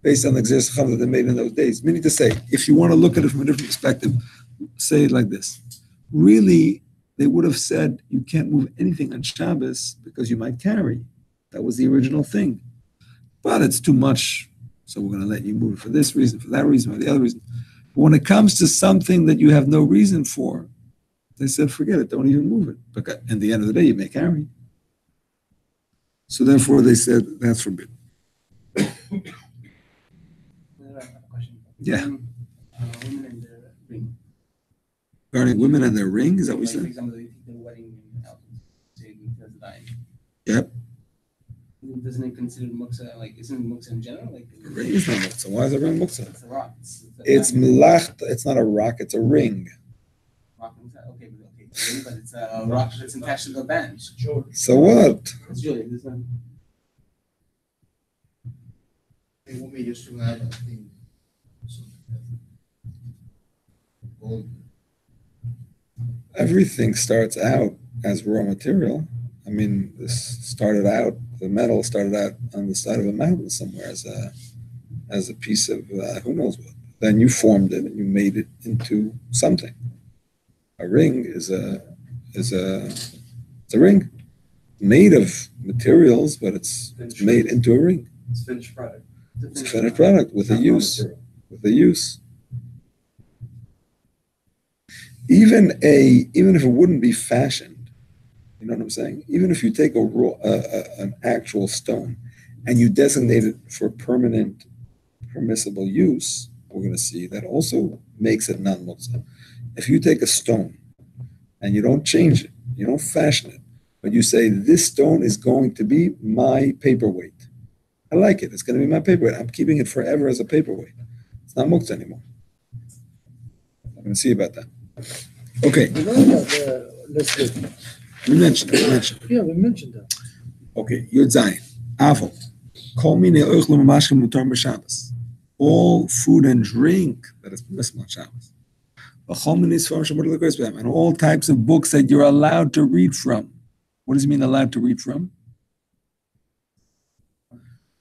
Based on the exist that they made in those days. Meaning to say, if you want to look at it from a different perspective, say it like this. Really, they would have said you can't move anything on Shabbos because you might carry. That was the original thing. But it's too much, so we're going to let you move it for this reason, for that reason, or the other reason. But when it comes to something that you have no reason for, they said, forget it, don't even move it. Because at the end of the day, you may carry. So therefore, they said, that's forbidden. Yeah. Women and their ring. Regarding women and their ring, is that what you For said? example, they take their wedding out, say because dying. Yep. Doesn't it consider Muktzah, like, isn't Muktzah in general? Like, The ring is not Muktzah. Why is it ring Muktzah? it's a rock. It's melacht. It's not a rock. It's a ring. Rock, okay, but it's a rock that's attached to the band. So what? It's jewelry. There's no. They want me just to have a thing. Everything starts out as raw material. I mean, the metal started out on the side of a mountain somewhere as a piece of who knows what. Then you formed it and you made it into something. A ring is a ring made of materials, but it's made into a ring. It's finished product. It's a finished product with a use. With a use. Even if it wouldn't be fashioned, you know what I'm saying? Even if you take an actual stone and you designate it for permanent, permissible use, we're going to see that also makes it non-Muktzah. If you take a stone and you don't change it, you don't fashion it, but you say, this stone is going to be my paperweight. I like it. It's going to be my paperweight. I'm keeping it forever as a paperweight. It's not Muktzah anymore. I'm going to see about that. Okay. You know about let's We mentioned it. Yeah, we mentioned that. Okay, Yud Zayin. Aval. Kol minei oichel u'mamashkim mutar b'Shabbos. All food and drink that is permissible on Shabbos. And all types of books that you're allowed to read from. What does it mean allowed to read from?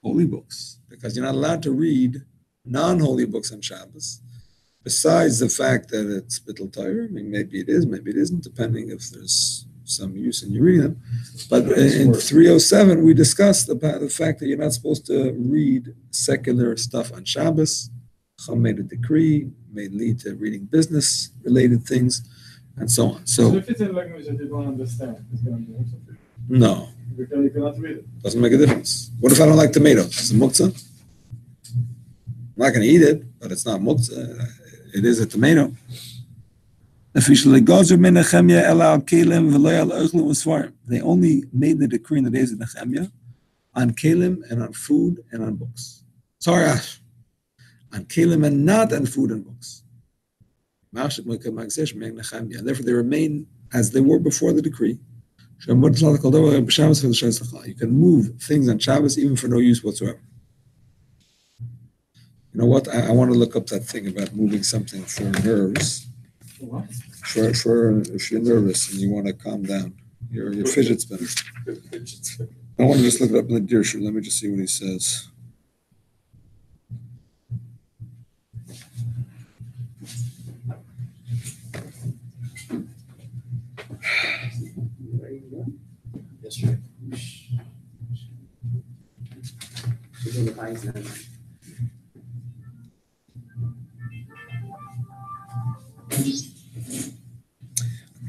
Holy books. Because you're not allowed to read non-holy books on Shabbos. Besides the fact that it's bittul Torah, I mean, maybe it is, maybe it isn't, depending if there's some use in you reading them. But in 307, we discussed about the fact that you're not supposed to read secular stuff on Shabbos. Chum made a decree, may lead to reading business-related things, and so on. So if it's in language that you don't understand, it's going to be something. No. You cannot read it. Doesn't make a difference. What if I don't like tomatoes? Is it muktzah? I'm not going to eat it, but it's not muktzah. It is a tomato. They only made the decree in the days of Nehemiah on kelim and on food and on books. Sorry, on kelim and not on food and books. And therefore they remain as they were before the decree. You can move things on Shabbos even for no use whatsoever. You know what? I want to look up that thing about moving something for nerves. What? For if you're nervous and you want to calm down, your fidget spinner. I want to just look it up in the Dirshu. Let me just see what he says. Yesterday.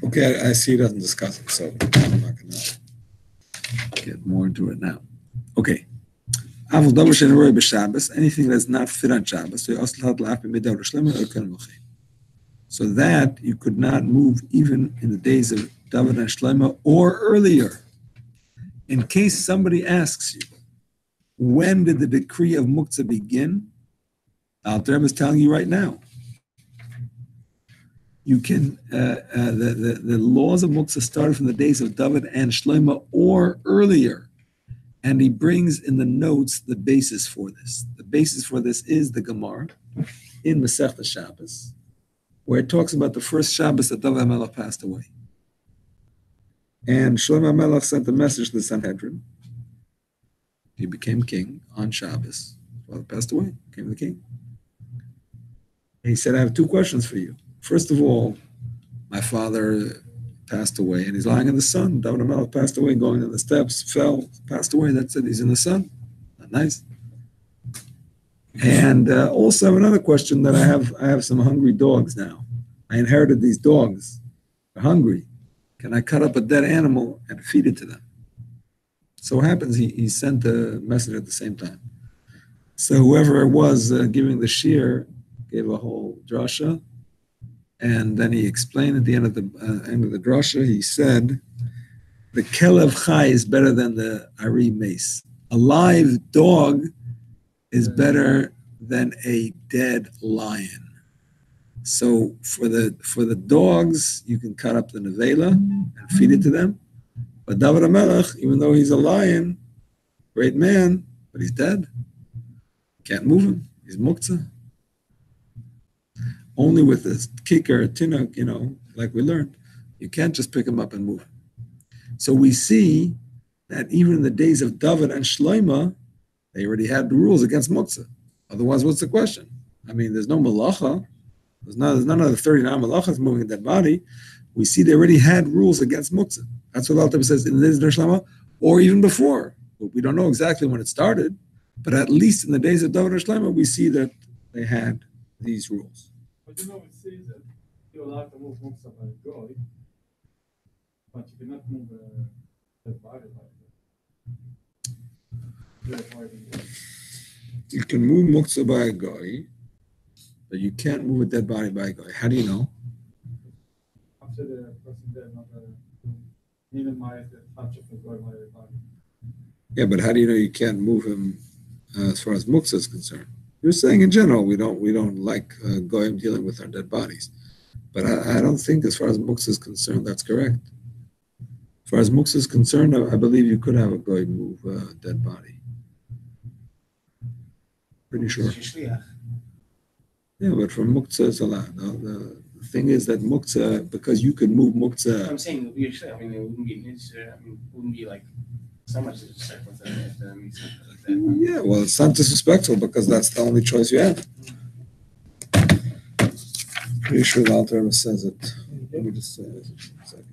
Okay, I see he doesn't discuss it, so I'm not going to get more into it now. Okay. Anything that's not fit on Shabbos, so that you could not move even in the days of David and Shlomo or earlier. In case somebody asks you, when did the decree of Muktzah begin? Alter Rebbe is telling you right now. You can the laws of Muktzah started from the days of David and Shlomo or earlier, and he brings in the notes the basis for this. The basis for this is the Gemara in Masechta Shabbos, where it talks about the first Shabbos that David HaMelech passed away, and Shlomo HaMelech sent a message to the Sanhedrin. He became king on Shabbos. Well, passed away, became the king. And he said, "I have two questions for you. First of all, my father passed away, and he's lying in the sun. David HaMelech passed away, going down the steps, fell, passed away. That's it. He's in the sun. Not nice. And also, I have another question that I have some hungry dogs now. I inherited these dogs. They're hungry. Can I cut up a dead animal and feed it to them?" So what happens? He sent a message at the same time. So whoever it was giving the shear gave a whole drasha. And then he explained at the end of the drasha, he said, the kelev chai is better than the ari mace. A live dog is better than a dead lion. So for the dogs, you can cut up the nevela and feed it to them. But David HaMelech, even though he's a lion, great man, but he's dead. Can't move him. He's muktzah. Only with a kicker, a tinuk, like we learned, you can't just pick him up and move him. So we see that even in the days of David and Shlomo, they already had the rules against muktzah. Otherwise, what's the question? I mean, there's no malacha. There's none of the 39 malachas moving a dead body. We see they already had rules against muktzah. That's what Alter Rebbe says in the days of Shlomo, or even before. We don't know exactly when it started, but at least in the days of David and Shlomo, we see that they had these rules. But it says that you're allowed to move Muktzah by goy, but you cannot move the body by goy. You can move Muktzah by a goy, but you can't move a dead body by a goy. How do you know? After the person dead, not minimize the touch of the goy by the body. Yeah, but how do you know you can't move him as far as Muktzah is concerned? You're saying in general we don't like goyim dealing with our dead bodies, but I don't think as far as Muktzah is concerned that's correct. As far as Muktzah is concerned, I believe you could have a goy move a dead body. Pretty sure. Shliach. Yeah, but for Muktzah it's allowed. The thing is that Muktzah, because you could move Muktzah. I'm saying it would be a shliach. I mean, it wouldn't be an issue. I mean, it wouldn't be like so much disrespectful to if that makes sense like that. Yeah, well, it's not disrespectful because that's the only choice you have. Pretty sure the Alter Rebbe says it. Let me just say it a second.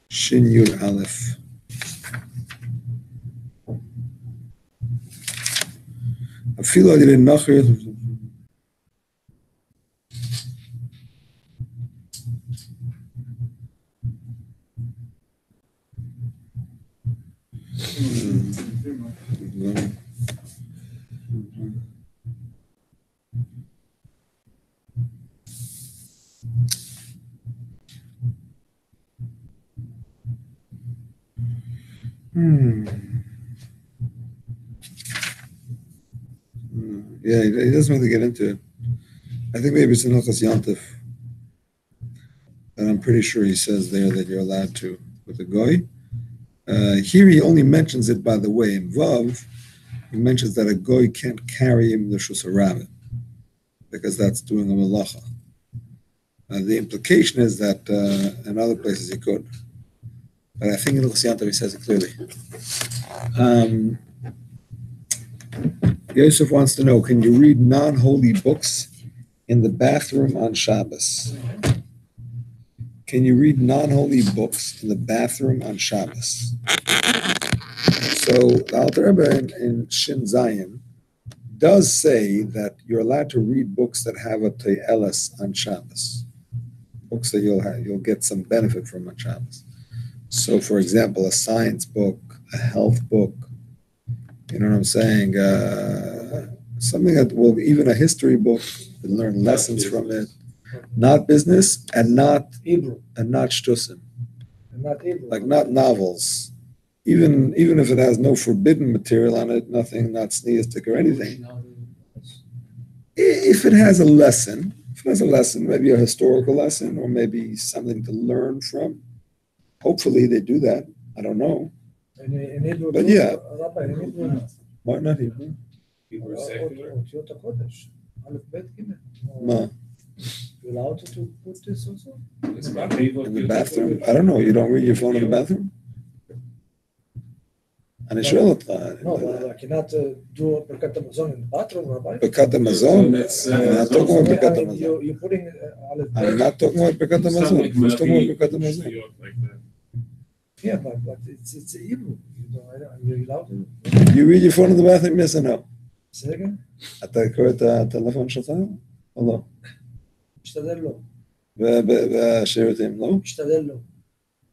Shin Yud Aleph. אפילו על ידי נחר. Yeah, he doesn't really get into it. I think maybe it's in Hilchos Yantif. And I'm pretty sure he says there that you're allowed to with the goy. Here he only mentions it, by the way, in Vav. He mentions that a goy can't carry him the Shus HaRabbi because that's doing a malacha. The implication is that in other places he could. But I think in Hilchos Yantif he says it clearly. Yosef wants to know, can you read non-holy books in the bathroom on Shabbos? Can you read non-holy books in the bathroom on Shabbos? So the Alter Rebbe in Shin Zayin does say that you're allowed to read books that have a te'eles on Shabbos, books that you'll get some benefit from on Shabbos. So, for example, a science book, a health book, you know what I'm saying? Something that will, even a history book, you can learn lessons from it. Not business and not Hebrew. And not shtusim. And not Hebrew. Like not novels. Even if it has no forbidden material on it, nothing, not sneistic or anything. If it has a lesson, maybe a historical lesson or maybe something to learn from. Hopefully they do that. I don't know. In Hebrew, But yeah. Rabbi, in Hebrew, Why not Hebrew? Hebrew secular. אותיות הקודש, א', ב', ג'. Ma. You allowed to put this also? It's not Hebrew. In the bathroom? I don't know. You don't read your phone in the bathroom? אני שואל אותך. No, but I cannot do Birkat Hamazon in the bathroom, Rabbi. Birkat Hamazon? I'm not talking about Birkat Hamazon. You're putting Aleph, I'm not talking about Birkat Hamazon. I'm just talking about Birkat Hamazon. yeah, but it's Hebrew. You're allowed to. You read your phone in the bathroom, yes or no? Say again? אתה קורא את הטלפון שלך או לא? משתדל לא. והשירותים לא? משתדל לא.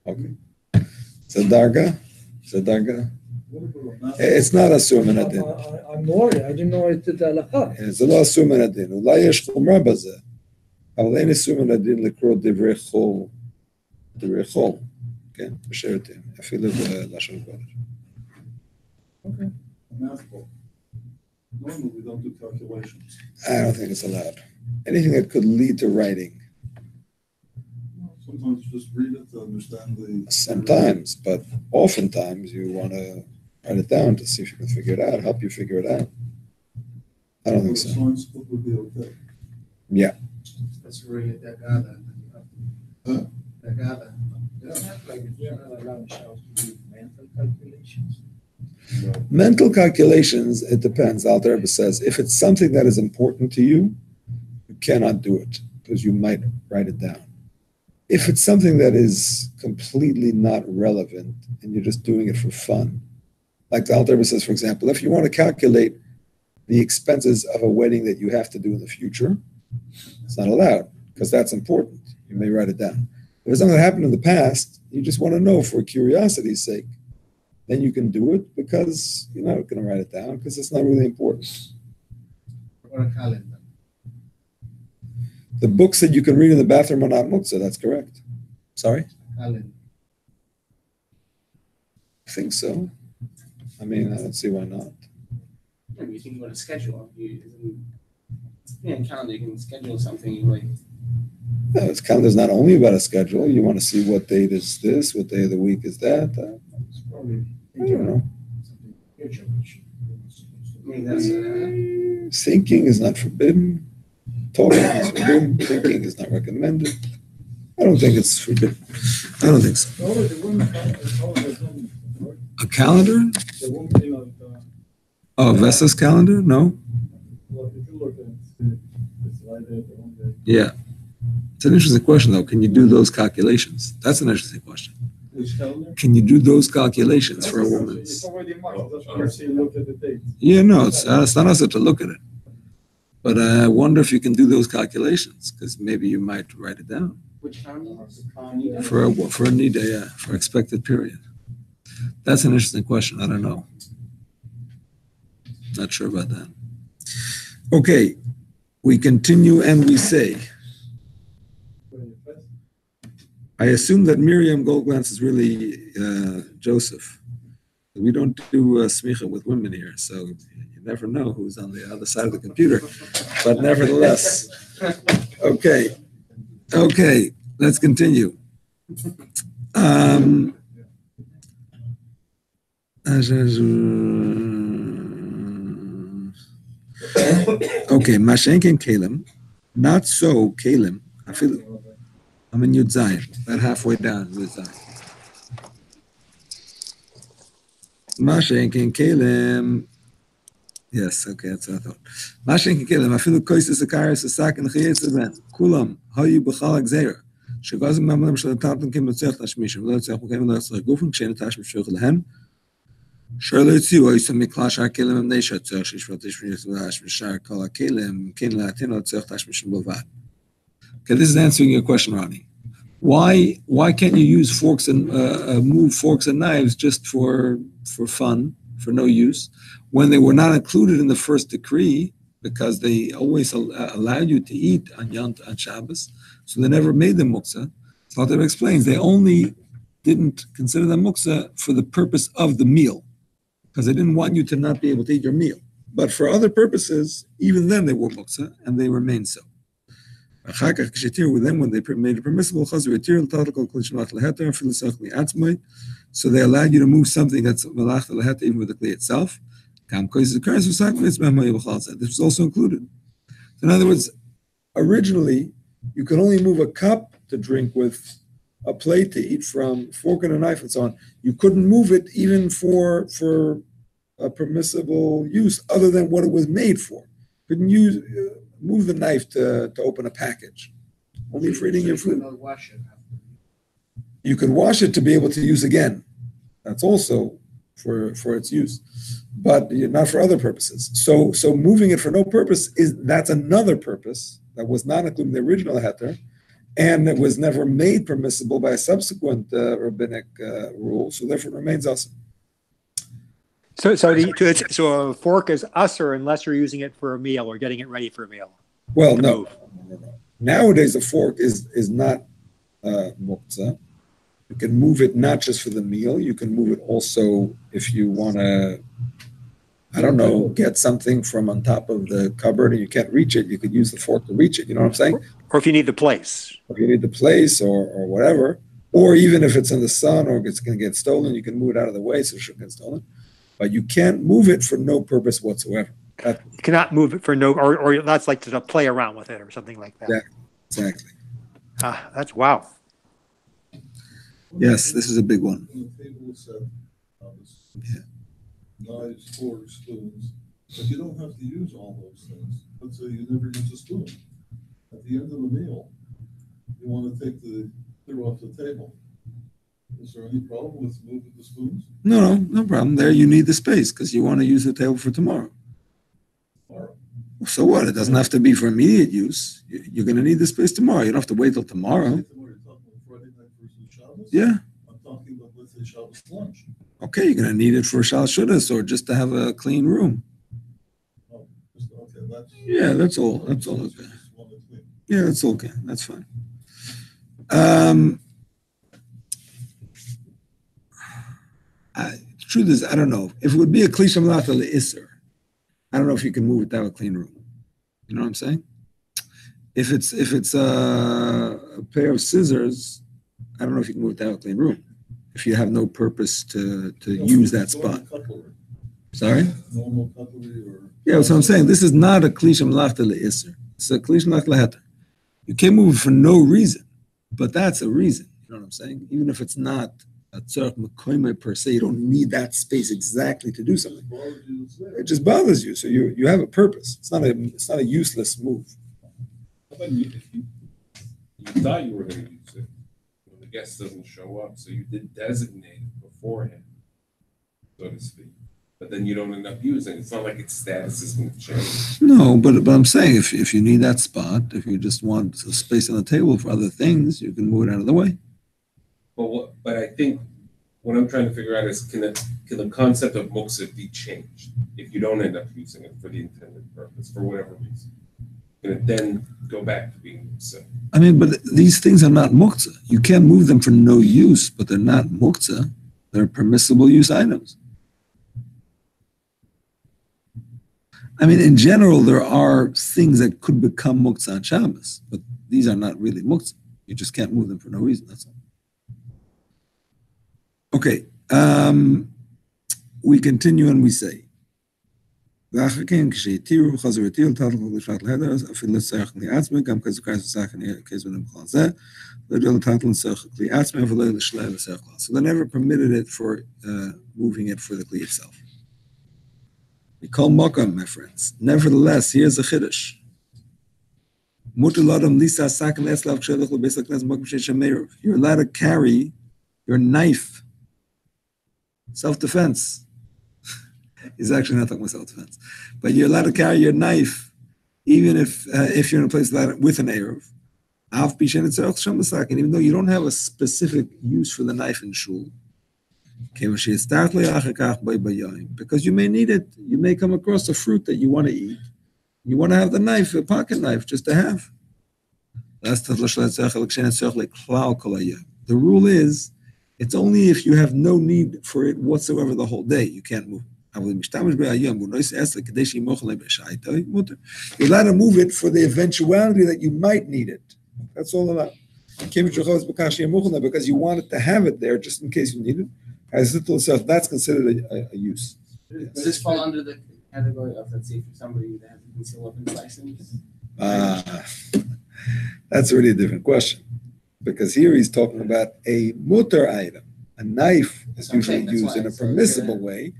אוקיי. זה דרגה? זה דרגה? It's not אסור מן הדין. I'm worried, I didn't know את ההלכה. זה לא אסור מן הדין. אולי יש חומרה בזה, אבל אין אסור מן הדין לקרוא דברי חול. דברי חול, כן? בשירותים. אפילו בלשון קודש. Okay. Math book. Normally we don't do calculations. I don't think it's allowed. Anything that could lead to writing. Sometimes just read it to understand the. Sometimes, but oftentimes you want to write it down to see if you can figure it out, help you figure it out. I don't think The so. science book would be okay. Yeah. That's where you get that gather. Huh? That gather. Mental calculations, it depends. Alter Rebbe says, if it's something that is important to you, you cannot do it because you might write it down. If it's something that is completely not relevant and you're just doing it for fun, like the Alter Rebbe says, for example, if you want to calculate the expenses of a wedding that you have to do in the future, it's not allowed because that's important. You may write it down. If it's something that happened in the past, you just want to know for curiosity's sake, then you can do it because you're not going to write it down because it's not really important. Or a calendar. The books that you can read in the bathroom are not muktzah. That's correct. Sorry? Calendar. I think so. I mean, I don't see why not. Yeah, you think about a schedule. In calendar, you can schedule something like. No, it's calendar's not only about a schedule. You want to see what date is this, what day of the week is that. It's probably I don't know. something future which. I mean, that's. Thinking is not forbidden. Talking is forbidden. Thinking is not recommended. I don't think it's forbidden. I don't think so. A calendar? Oh, Vessa's calendar? No. Yeah. It's an interesting question, though. Can you do those calculations? That's an interesting question. Which calendar? Can you do those calculations for a woman's? It's already marked. That's why you look at the date. Yeah, no, it's not us to look at it. But I wonder if you can do those calculations, because maybe you might write it down. Which calendar? For a nida, yeah, for expected period. That's an interesting question. I don't know. Not sure about that. Okay, we continue and we say, I assume that Miriam Goldglance is really Joseph. We don't do smicha with women here, so you never know who's on the other side of the computer. But nevertheless, okay, let's continue. Okay, Mashenkin Kalim, not so Kalim. I feel I'm in Yud Zayin, about halfway down Yud Zayin. Mashenkin Kalim. Yes, okay, that's what I thought. Mashenkin Kalim, I feel the koises akaris asak and chiyetz event. Kulam, how you b'chalak zeir. שגז ממלם של הטאפטן כמצליח להשמיש, ולא יצליח וכן לא יצליח גופן, כשאין תשמיש שייך להן, שלא יציעו, היו מקלע שער כלם הם נשע, צריך שישפט תשמיש להשמיש שער כל הכלם, כן להתין, לא צריך תשמיש בלבד. Okay, this is answering your question, Ronnie. Why can't you use forks and move forks and knives just for fun, for no use, when they were not included in the first decree, because they always allowed you to eat on Shabbos, so they never made them Muktzah. So Alter explains they only didn't consider them Muktzah for the purpose of the meal, because they didn't want you to not be able to eat your meal. But for other purposes, even then they were Muktzah, and they remain so. With them, when they made it permissible, so they allowed you to move something that's malach lehet even with the kli itself. This was also included. So in other words, originally, you could only move a cup to drink with, a plate to eat from, fork and a knife and so on. You couldn't move it even for a permissible use other than what it was made for. Couldn't move the knife to open a package. Only for eating your food. You could wash it to be able to use again. That's also for its use, but not for other purposes. So moving it for no purpose that's another purpose that was not included in the original heter, and it was never made permissible by a subsequent rabbinic rule. So therefore, it remains awesome. So a fork is usher unless you're using it for a meal or getting it ready for a meal. Well, no. Nowadays, a fork is not muktzah. You can move it not just for the meal. You can move it also if you want to, I don't know, get something from on top of the cupboard and you can't reach it. You could use the fork to reach it. You know what I'm saying? Or if you need the place. If you need the place or whatever. Or even if it's in the sun or it's going to get stolen, you can move it out of the way so it shouldn't get stolen. But you can't move it for no purpose whatsoever. You cannot move it for no, or that's like to play around with it or something like that. Exactly. That's wow. Yes, this is a big one. On the table set, Yeah. Knives, forks, spoons, but you don't have to use all those things. Let's say you never use a spoon. At the end of the meal, you want to take the clear off the table. Is there any problem with moving the spoons? No problem. There you need the space because you want to use the table for tomorrow. So what? It doesn't have to be for immediate use. You're going to need the space tomorrow. You don't have to wait till tomorrow. You're talking about Friday night versus Shabbos? Yeah. I'm talking about, let's say, Shabbos lunch. Okay, you're going to need it for Shal Shudas or just to have a clean room. Oh, okay, Yeah, that's all. That's all okay. Just want to clean. Yeah, that's okay. That's fine. Truth is, I don't know. If it would be a kli shemalachta le'isser, I don't know if you can move it to have a clean room. You know what I'm saying? If it's a pair of scissors, I don't know if you can move it to have a clean room. If you have no purpose to use that spot. Cutlery. Sorry? Normal cutlery or. Yeah, that's what I'm saying. This is not a kli shemalachta le'isser. It's a kli shemalachta le'heter. You can't move it for no reason, but that's a reason. You know what I'm saying? Even if it's not a tzarech mekoyme per se, you don't need that space exactly to do something. It just bothers you. So you have a purpose. It's not a useless move. How about if you thought you were going to use it, when the guest doesn't show up, so you did designate it beforehand, so to speak, but then you don't end up using it. It's not like its status is going to change. No, but I'm saying if you need that spot, if you just want a space on the table for other things, you can move it out of the way. But I think what I'm trying to figure out is can the concept of Muktzah be changed if you don't end up using it for the intended purpose for whatever reason? Can it then go back to being Muktzah? I mean, but these things are not Muktzah. You can't move them for no use, but they're not Muktzah. They're permissible use items. I mean, in general, there are things that could become Muktzah on Shabbos, but these are not really Muktzah. You just can't move them for no reason, that's all. Okay, we continue and we say, so they never permitted it for moving it for the kli itself. We call makam, my friends. Nevertheless, here's a chiddush. You're allowed to carry your knife. Self-defense. He's actually not talking about self-defense. But you're allowed to carry your knife even if you're in a place with an Erev. And even though you don't have a specific use for the knife in shul. Because you may need it. You may come across a fruit that you want to eat. You want to have the knife, a pocket knife, just to have. The rule is, it's only if you have no need for it whatsoever the whole day, you can't move. You're allowed to move it for the eventuality that you might need it. That's all allowed. Because you wanted to have it there just in case you need it. That's considered a use. Does this fall under the category of, let's say, for somebody that has a concealed weapons license? That's already a different question. Because here he's talking about a mutter item. A knife is usually used in a permissible way.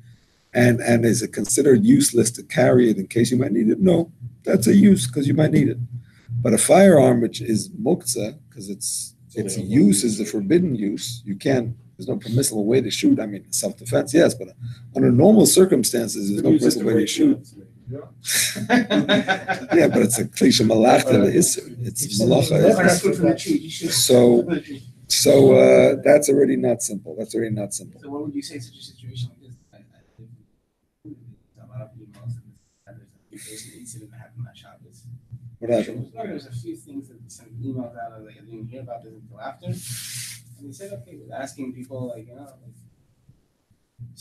And is it considered useless to carry it in case you might need it? No, that's a use because you might need it. But a firearm, which is muktzah, because its use is the forbidden use, you can't. There's no permissible way to shoot. I mean, self-defense, yes, but under normal circumstances, there's no permissible way to shoot. Yeah, but it's a kli shemalachta le'isser. It's malacha. So that's already not simple. That's already not simple. So what would you say in such a situation like this? A lot of emails and there's an incident that happened at Shabbos. What happened? There's a few things that sent emails out. I was like, I didn't hear about this until after. And they said, okay, we're asking people, like, you know.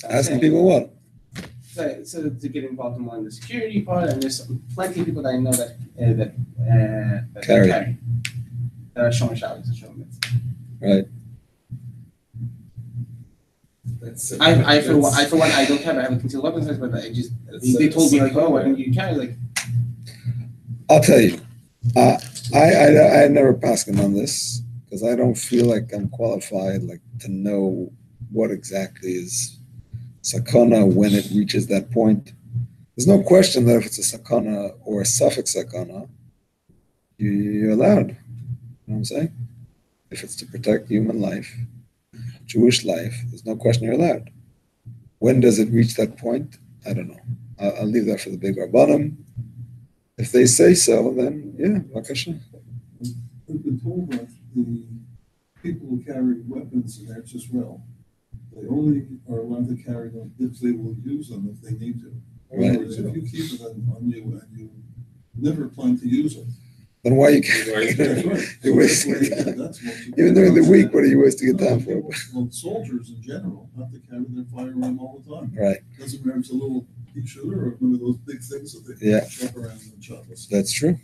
Asking people what? So to get involved more in the security part, and there's plenty of people that I know that carry. That are showing Shabbos and showing it. Right. I for one, I don't have. I have a concealed weapons license, but they told me like, oh, why don't you carry? Like, I'll tell you, I never pass him on this because I don't feel like I'm qualified like to know what exactly is sakana when it reaches that point. There's no question that if it's a sakana or a suffix sakana, you're allowed. You know what I'm saying? If it's to protect human life, Jewish life, there's no question you're allowed. When does it reach that point? I don't know. I'll leave that for the big rabbanim. If they say so, then yeah, bakasha. We've been told that the people who carry weapons in Eretz Israel, they only are allowed to carry them if they will use them if they need to. In other words, if you keep it on you and you never plan to use it. Then why you Right. you're wasting your time. That's what you- Even during the week, what are you wasting your time for? Well, soldiers in general have to carry their firearm all the time. Right. Doesn't matter if it's a little pea shooter or one of those big things that they Yeah. chuck around in Shabbos. That's true.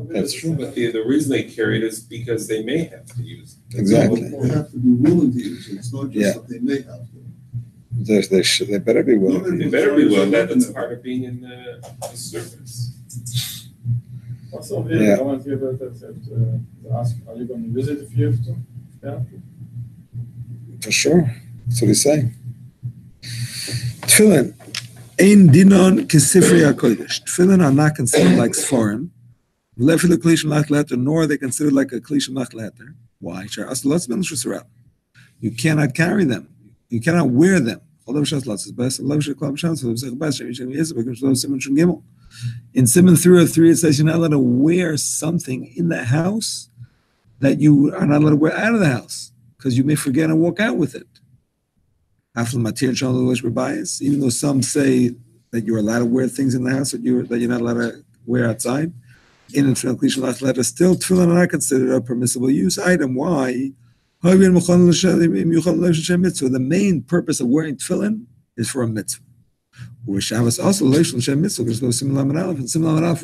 That's true. But the reason they carry it is because they may have to use it. Exactly. They have to be willing to use it. It's not Yeah. just that they may have to. They better be willing. They better be willing. That's part of being in the service. Also, Yeah. I want to give to ask, are you going to visit if you have to? Yeah. For sure. That's what he's saying. Tefillin. Ein dinon kesifri HaKodesh. Tefillin are not considered like Sforim. V'lefilu kli shem lach leter, nor are they considered like a kli shem lach leter. Why? You cannot carry them. You cannot wear them. In Siman 303, it says you're not allowed to wear something in the house that you are not allowed to wear out of the house because you may forget and walk out with it. Even though some say that you're allowed to wear things in the house that you're not allowed to wear outside, still tefillin are not considered a permissible use item. Why? The main purpose of wearing tefillin is for a mitzvah. With Shabbos also, in Siman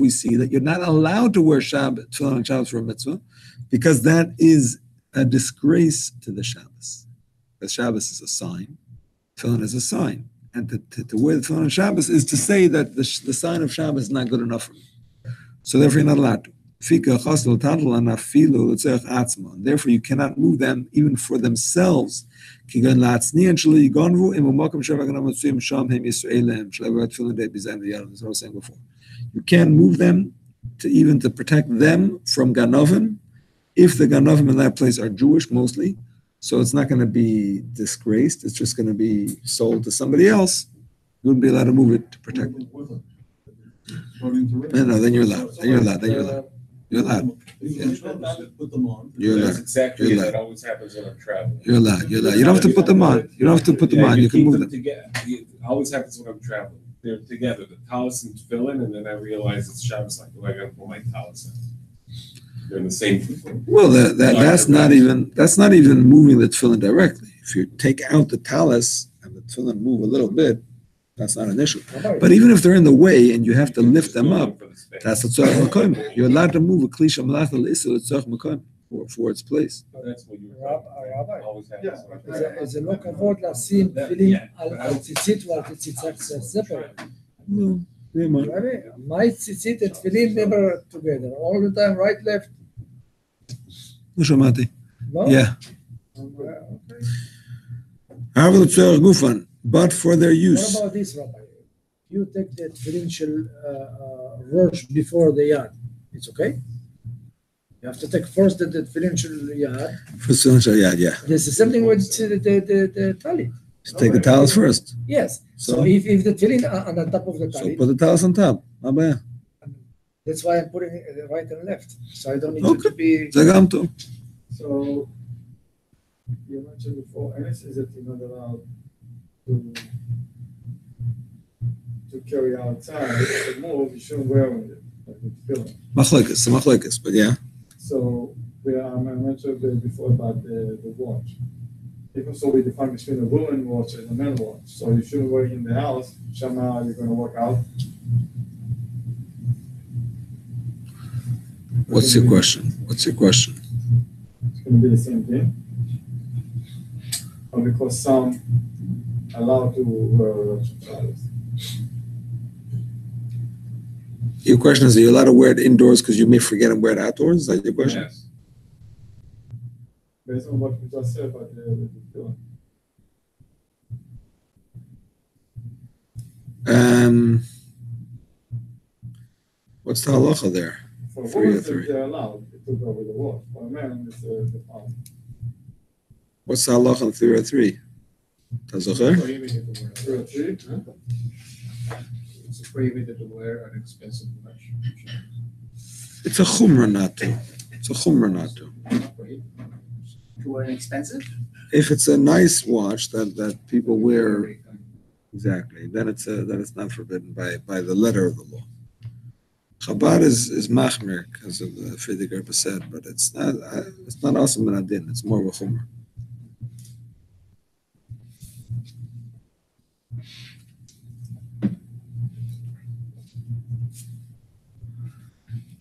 we see that you're not allowed to wear tefillin on Shabbos for a mitzvah because that is a disgrace to the Shabbos. The Shabbos is a sign, tefillin is a sign. And to wear the tefillin on Shabbos is to say that the sign of Shabbos is not good enough for me. So therefore you're not allowed to. And therefore you cannot move them even for themselves. As I was saying before. You can't move them to protect them from Ganovim if the Ganovim in that place are Jewish mostly. So it's not going to be disgraced. It's just going to be sold to somebody else. You wouldn't be allowed to move it to protect it. No, then you're allowed. You're allowed. Put them on. You're allowed. That's exactly that always happens when I'm traveling. You're allowed. You don't have to put them on. You don't have to put them on. You can keep move them. together. It always happens when I'm traveling. They're together, the talis and tefillin, and then I realize it's Shabbos. Like, I got to pull my talis out. They're in the same. Well, that's not even moving the tefillin directly. If you take out the talis and the tefillin move a little bit, that's not an issue. But even if they're in the way and you have to lift them up, that's the tzorach makom. You're allowed to move a klisha malach l'isur tzorach makom for its place. That's what you always happens. זה לא כבוד לשים תפילין על ציצית ועל ציצית separate. No, My ציצית and תפילין never together. All the time, right, left. לא שמעתי. No? Yeah. אבל לצורך גופן, but for their What use. about this, Rabbi? You take the תפילין של Rosh before the Yad. It's okay? You have to take first the tefillin shel yad. For tefillin shel yad, yeah. This is something with the talit. Just take the talis first. Yes. So So? if the tefillin are on the top of the So talit, put the talis on top. מה הבעיה? that's why I'm putting it right and left. So I don't need Okay. to be. זה גם טוב. So, you mentioned before, Enes is that you're not allowed to carry outside, to move, you shouldn't wear it. Like the tefillin. Machlokes, but yeah. So, I mentioned before about the watch. Even so, we define between a woman watch and a man watch. So you shouldn't wear it in the house. Somehow you're going to work out. What's your question? It's going to be the same thing. Or because some allowed to wear watch and talis. Your question is, are you allowed to wear it indoors because you may forget and wear it outdoors? Is that your question? Yes. Based on what we just said about the tefillin. What's the halacha there? For Three or women, three. they're allowed to go with the watch. For a man, it's the palm. What's the halacha on 303? Tazocher? Prohibited to wear. Three or three? It's prohibited to wear an expensive watch. It's a chumrah not to. It's a chumrah not to. To wear an expensive? If it's a nice watch that people wear, exactly, then it's not forbidden by the letter of the law. Chabad is machmir because of the Friedrich Rebbe said, but it's not also min adin. It's more of a chumrah.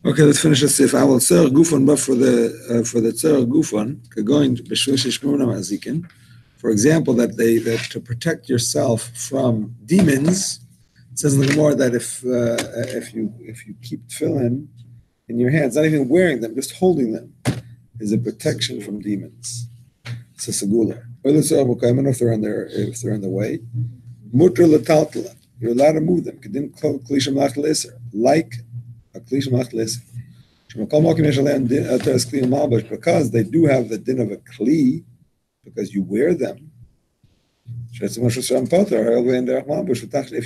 Okay, let's finish this. If I will tzarech gufon, but for the tzarech gufon, going azikin, for example, that to protect yourself from demons. It says in the Gemara that if you keep tefillin in your hands, not even wearing them, just holding them, is a protection from demons. It's a segula. Or if they're in the way, mutter l'taltala. You're allowed to move them. Like a kli shemach leser. Because they do have the din of a kli, because you wear them. If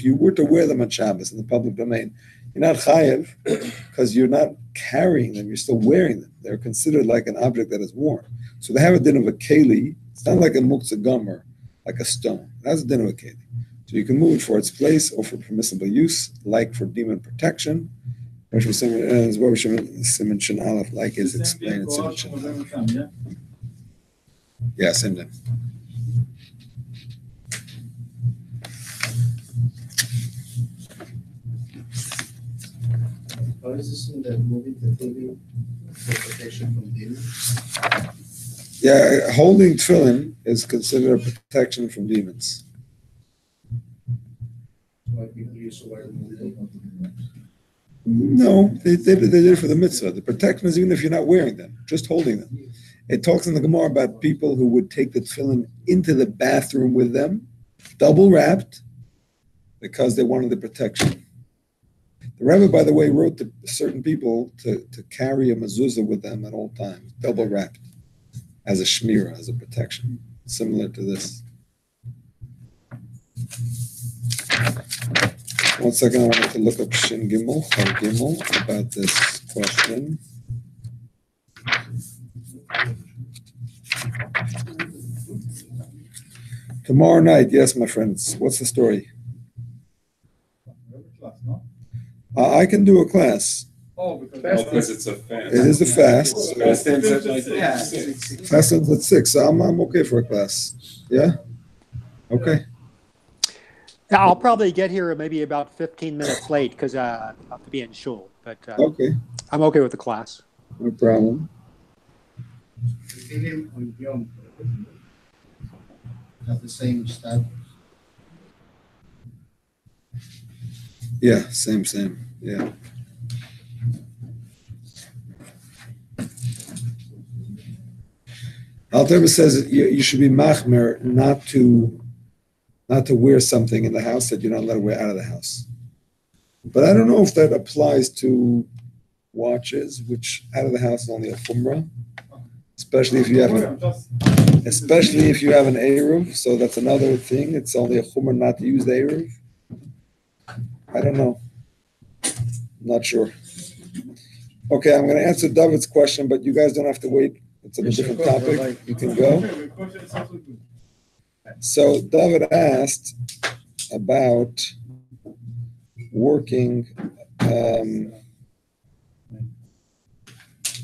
you were to wear them on Shabbos in the public domain, you're not chayev because you're not carrying them, you're still wearing them. They're considered like an object that is worn. So they have a din of a keli. It's not like a muktzah gomer, like a stone. It has a din of a keli. So you can move it for its place or for permissible use, like for demon protection. Like is explained in Siman Shin Aleph. Yeah, same thing. How is this in the moving the tefillin for protection from demons? Yeah, holding tefillin is considered a protection from demons. Why people used to wear them? No, they did it for the mitzvah. The protection is even if you're not wearing them, just holding them. It talks in the Gemara about people who would take the tefillin into the bathroom with them, double wrapped, because they wanted the protection. The Rebbe, by the way, wrote to certain people to carry a mezuzah with them at all times, double wrapped, as a shmira, as a protection, similar to this. 1 second, I wanted to look up Shin Gimel, Chal Gimel, about this question. Tomorrow night, yes, my friends. What's the story? I can do a class. Because it's a fast. It is a fast. Fast ends at like Fast ends at 6. So I'm okay for a class. Yeah? Okay. Yeah, I'll probably get here maybe about 15 minutes late because I have to be in shul. But Okay. I'm okay with the class. No problem. Tefillin on Yom have the same status. Yeah, same. Yeah. Alter Rebbe says you should be machmer not to wear something in the house that you're not allowed to wear out of the house. But I don't know if that applies to watches, which out of the house is only a chumrah, especially if you have an eruv. So that's another thing. It's only a chumrah not to use the eruv. I don't know. I'm not sure. Okay, I'm going to answer David's question, but you guys don't have to wait. It's a different topic. You can go. So David asked about working. Do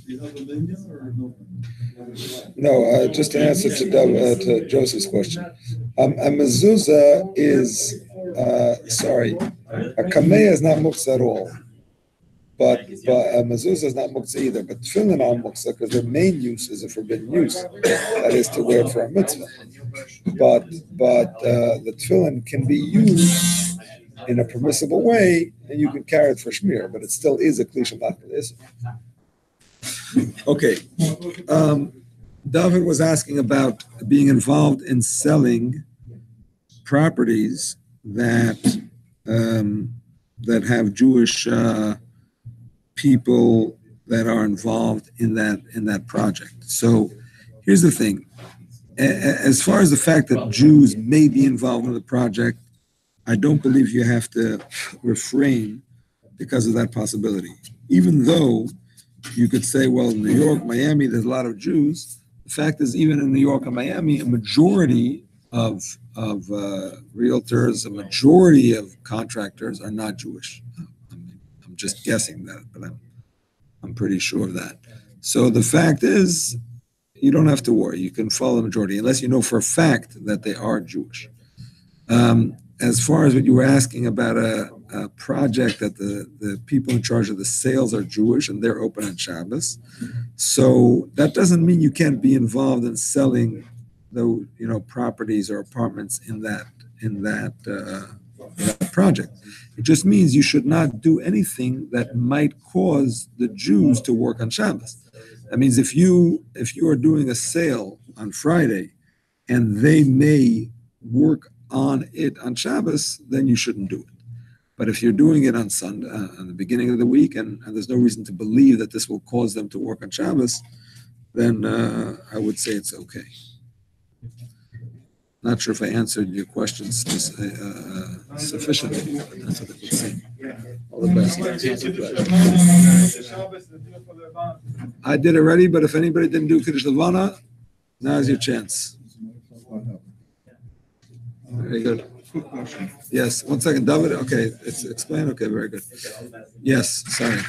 you have a menu or no? No, just an answer to Joseph's question. A mezuzah is, a kameya is not muktzah at all. But a mezuzah is not muktzah either. But tefillin are muktzah because their main use is a forbidden use. That is to wear it for a mitzvah. But the tefillin can be used in a permissible way, and you can carry it for shmir, but it still is a kli shemach leser. Okay. David was asking about being involved in selling properties that have Jewish people that are involved in that project. So here's the thing. As far as the fact that Jews may be involved in the project, I don't believe you have to refrain because of that possibility. Even though you could say, well, in New York, Miami, there's a lot of Jews. The fact is, even in New York and Miami, a majority of realtors, a majority of contractors are not Jewish. I'm I'm just guessing that, but I'm pretty sure of that. So the fact is, you don't have to worry. You can follow the majority, unless you know for a fact that they are Jewish. As far as what you were asking about a project that the people in charge of the sales are Jewish and they're open on Shabbos, so that doesn't mean you can't be involved in selling the properties or apartments in that project. It just means you should not do anything that might cause the Jews to work on Shabbos. That means if you are doing a sale on Friday and they may work on it on Shabbos, then you shouldn't do it. But if you're doing it on Sunday, on the beginning of the week, and there's no reason to believe that this will cause them to work on Shabbos, then I would say it's okay. Not sure if I answered your questions sufficiently, but that's what I would say. All the best. I did already, but if anybody didn't do Kiddush Levana, now's your chance. Very good. Quick question. Yes, 1 second, David. Okay, it's explained. Okay, very good. Yes, sorry.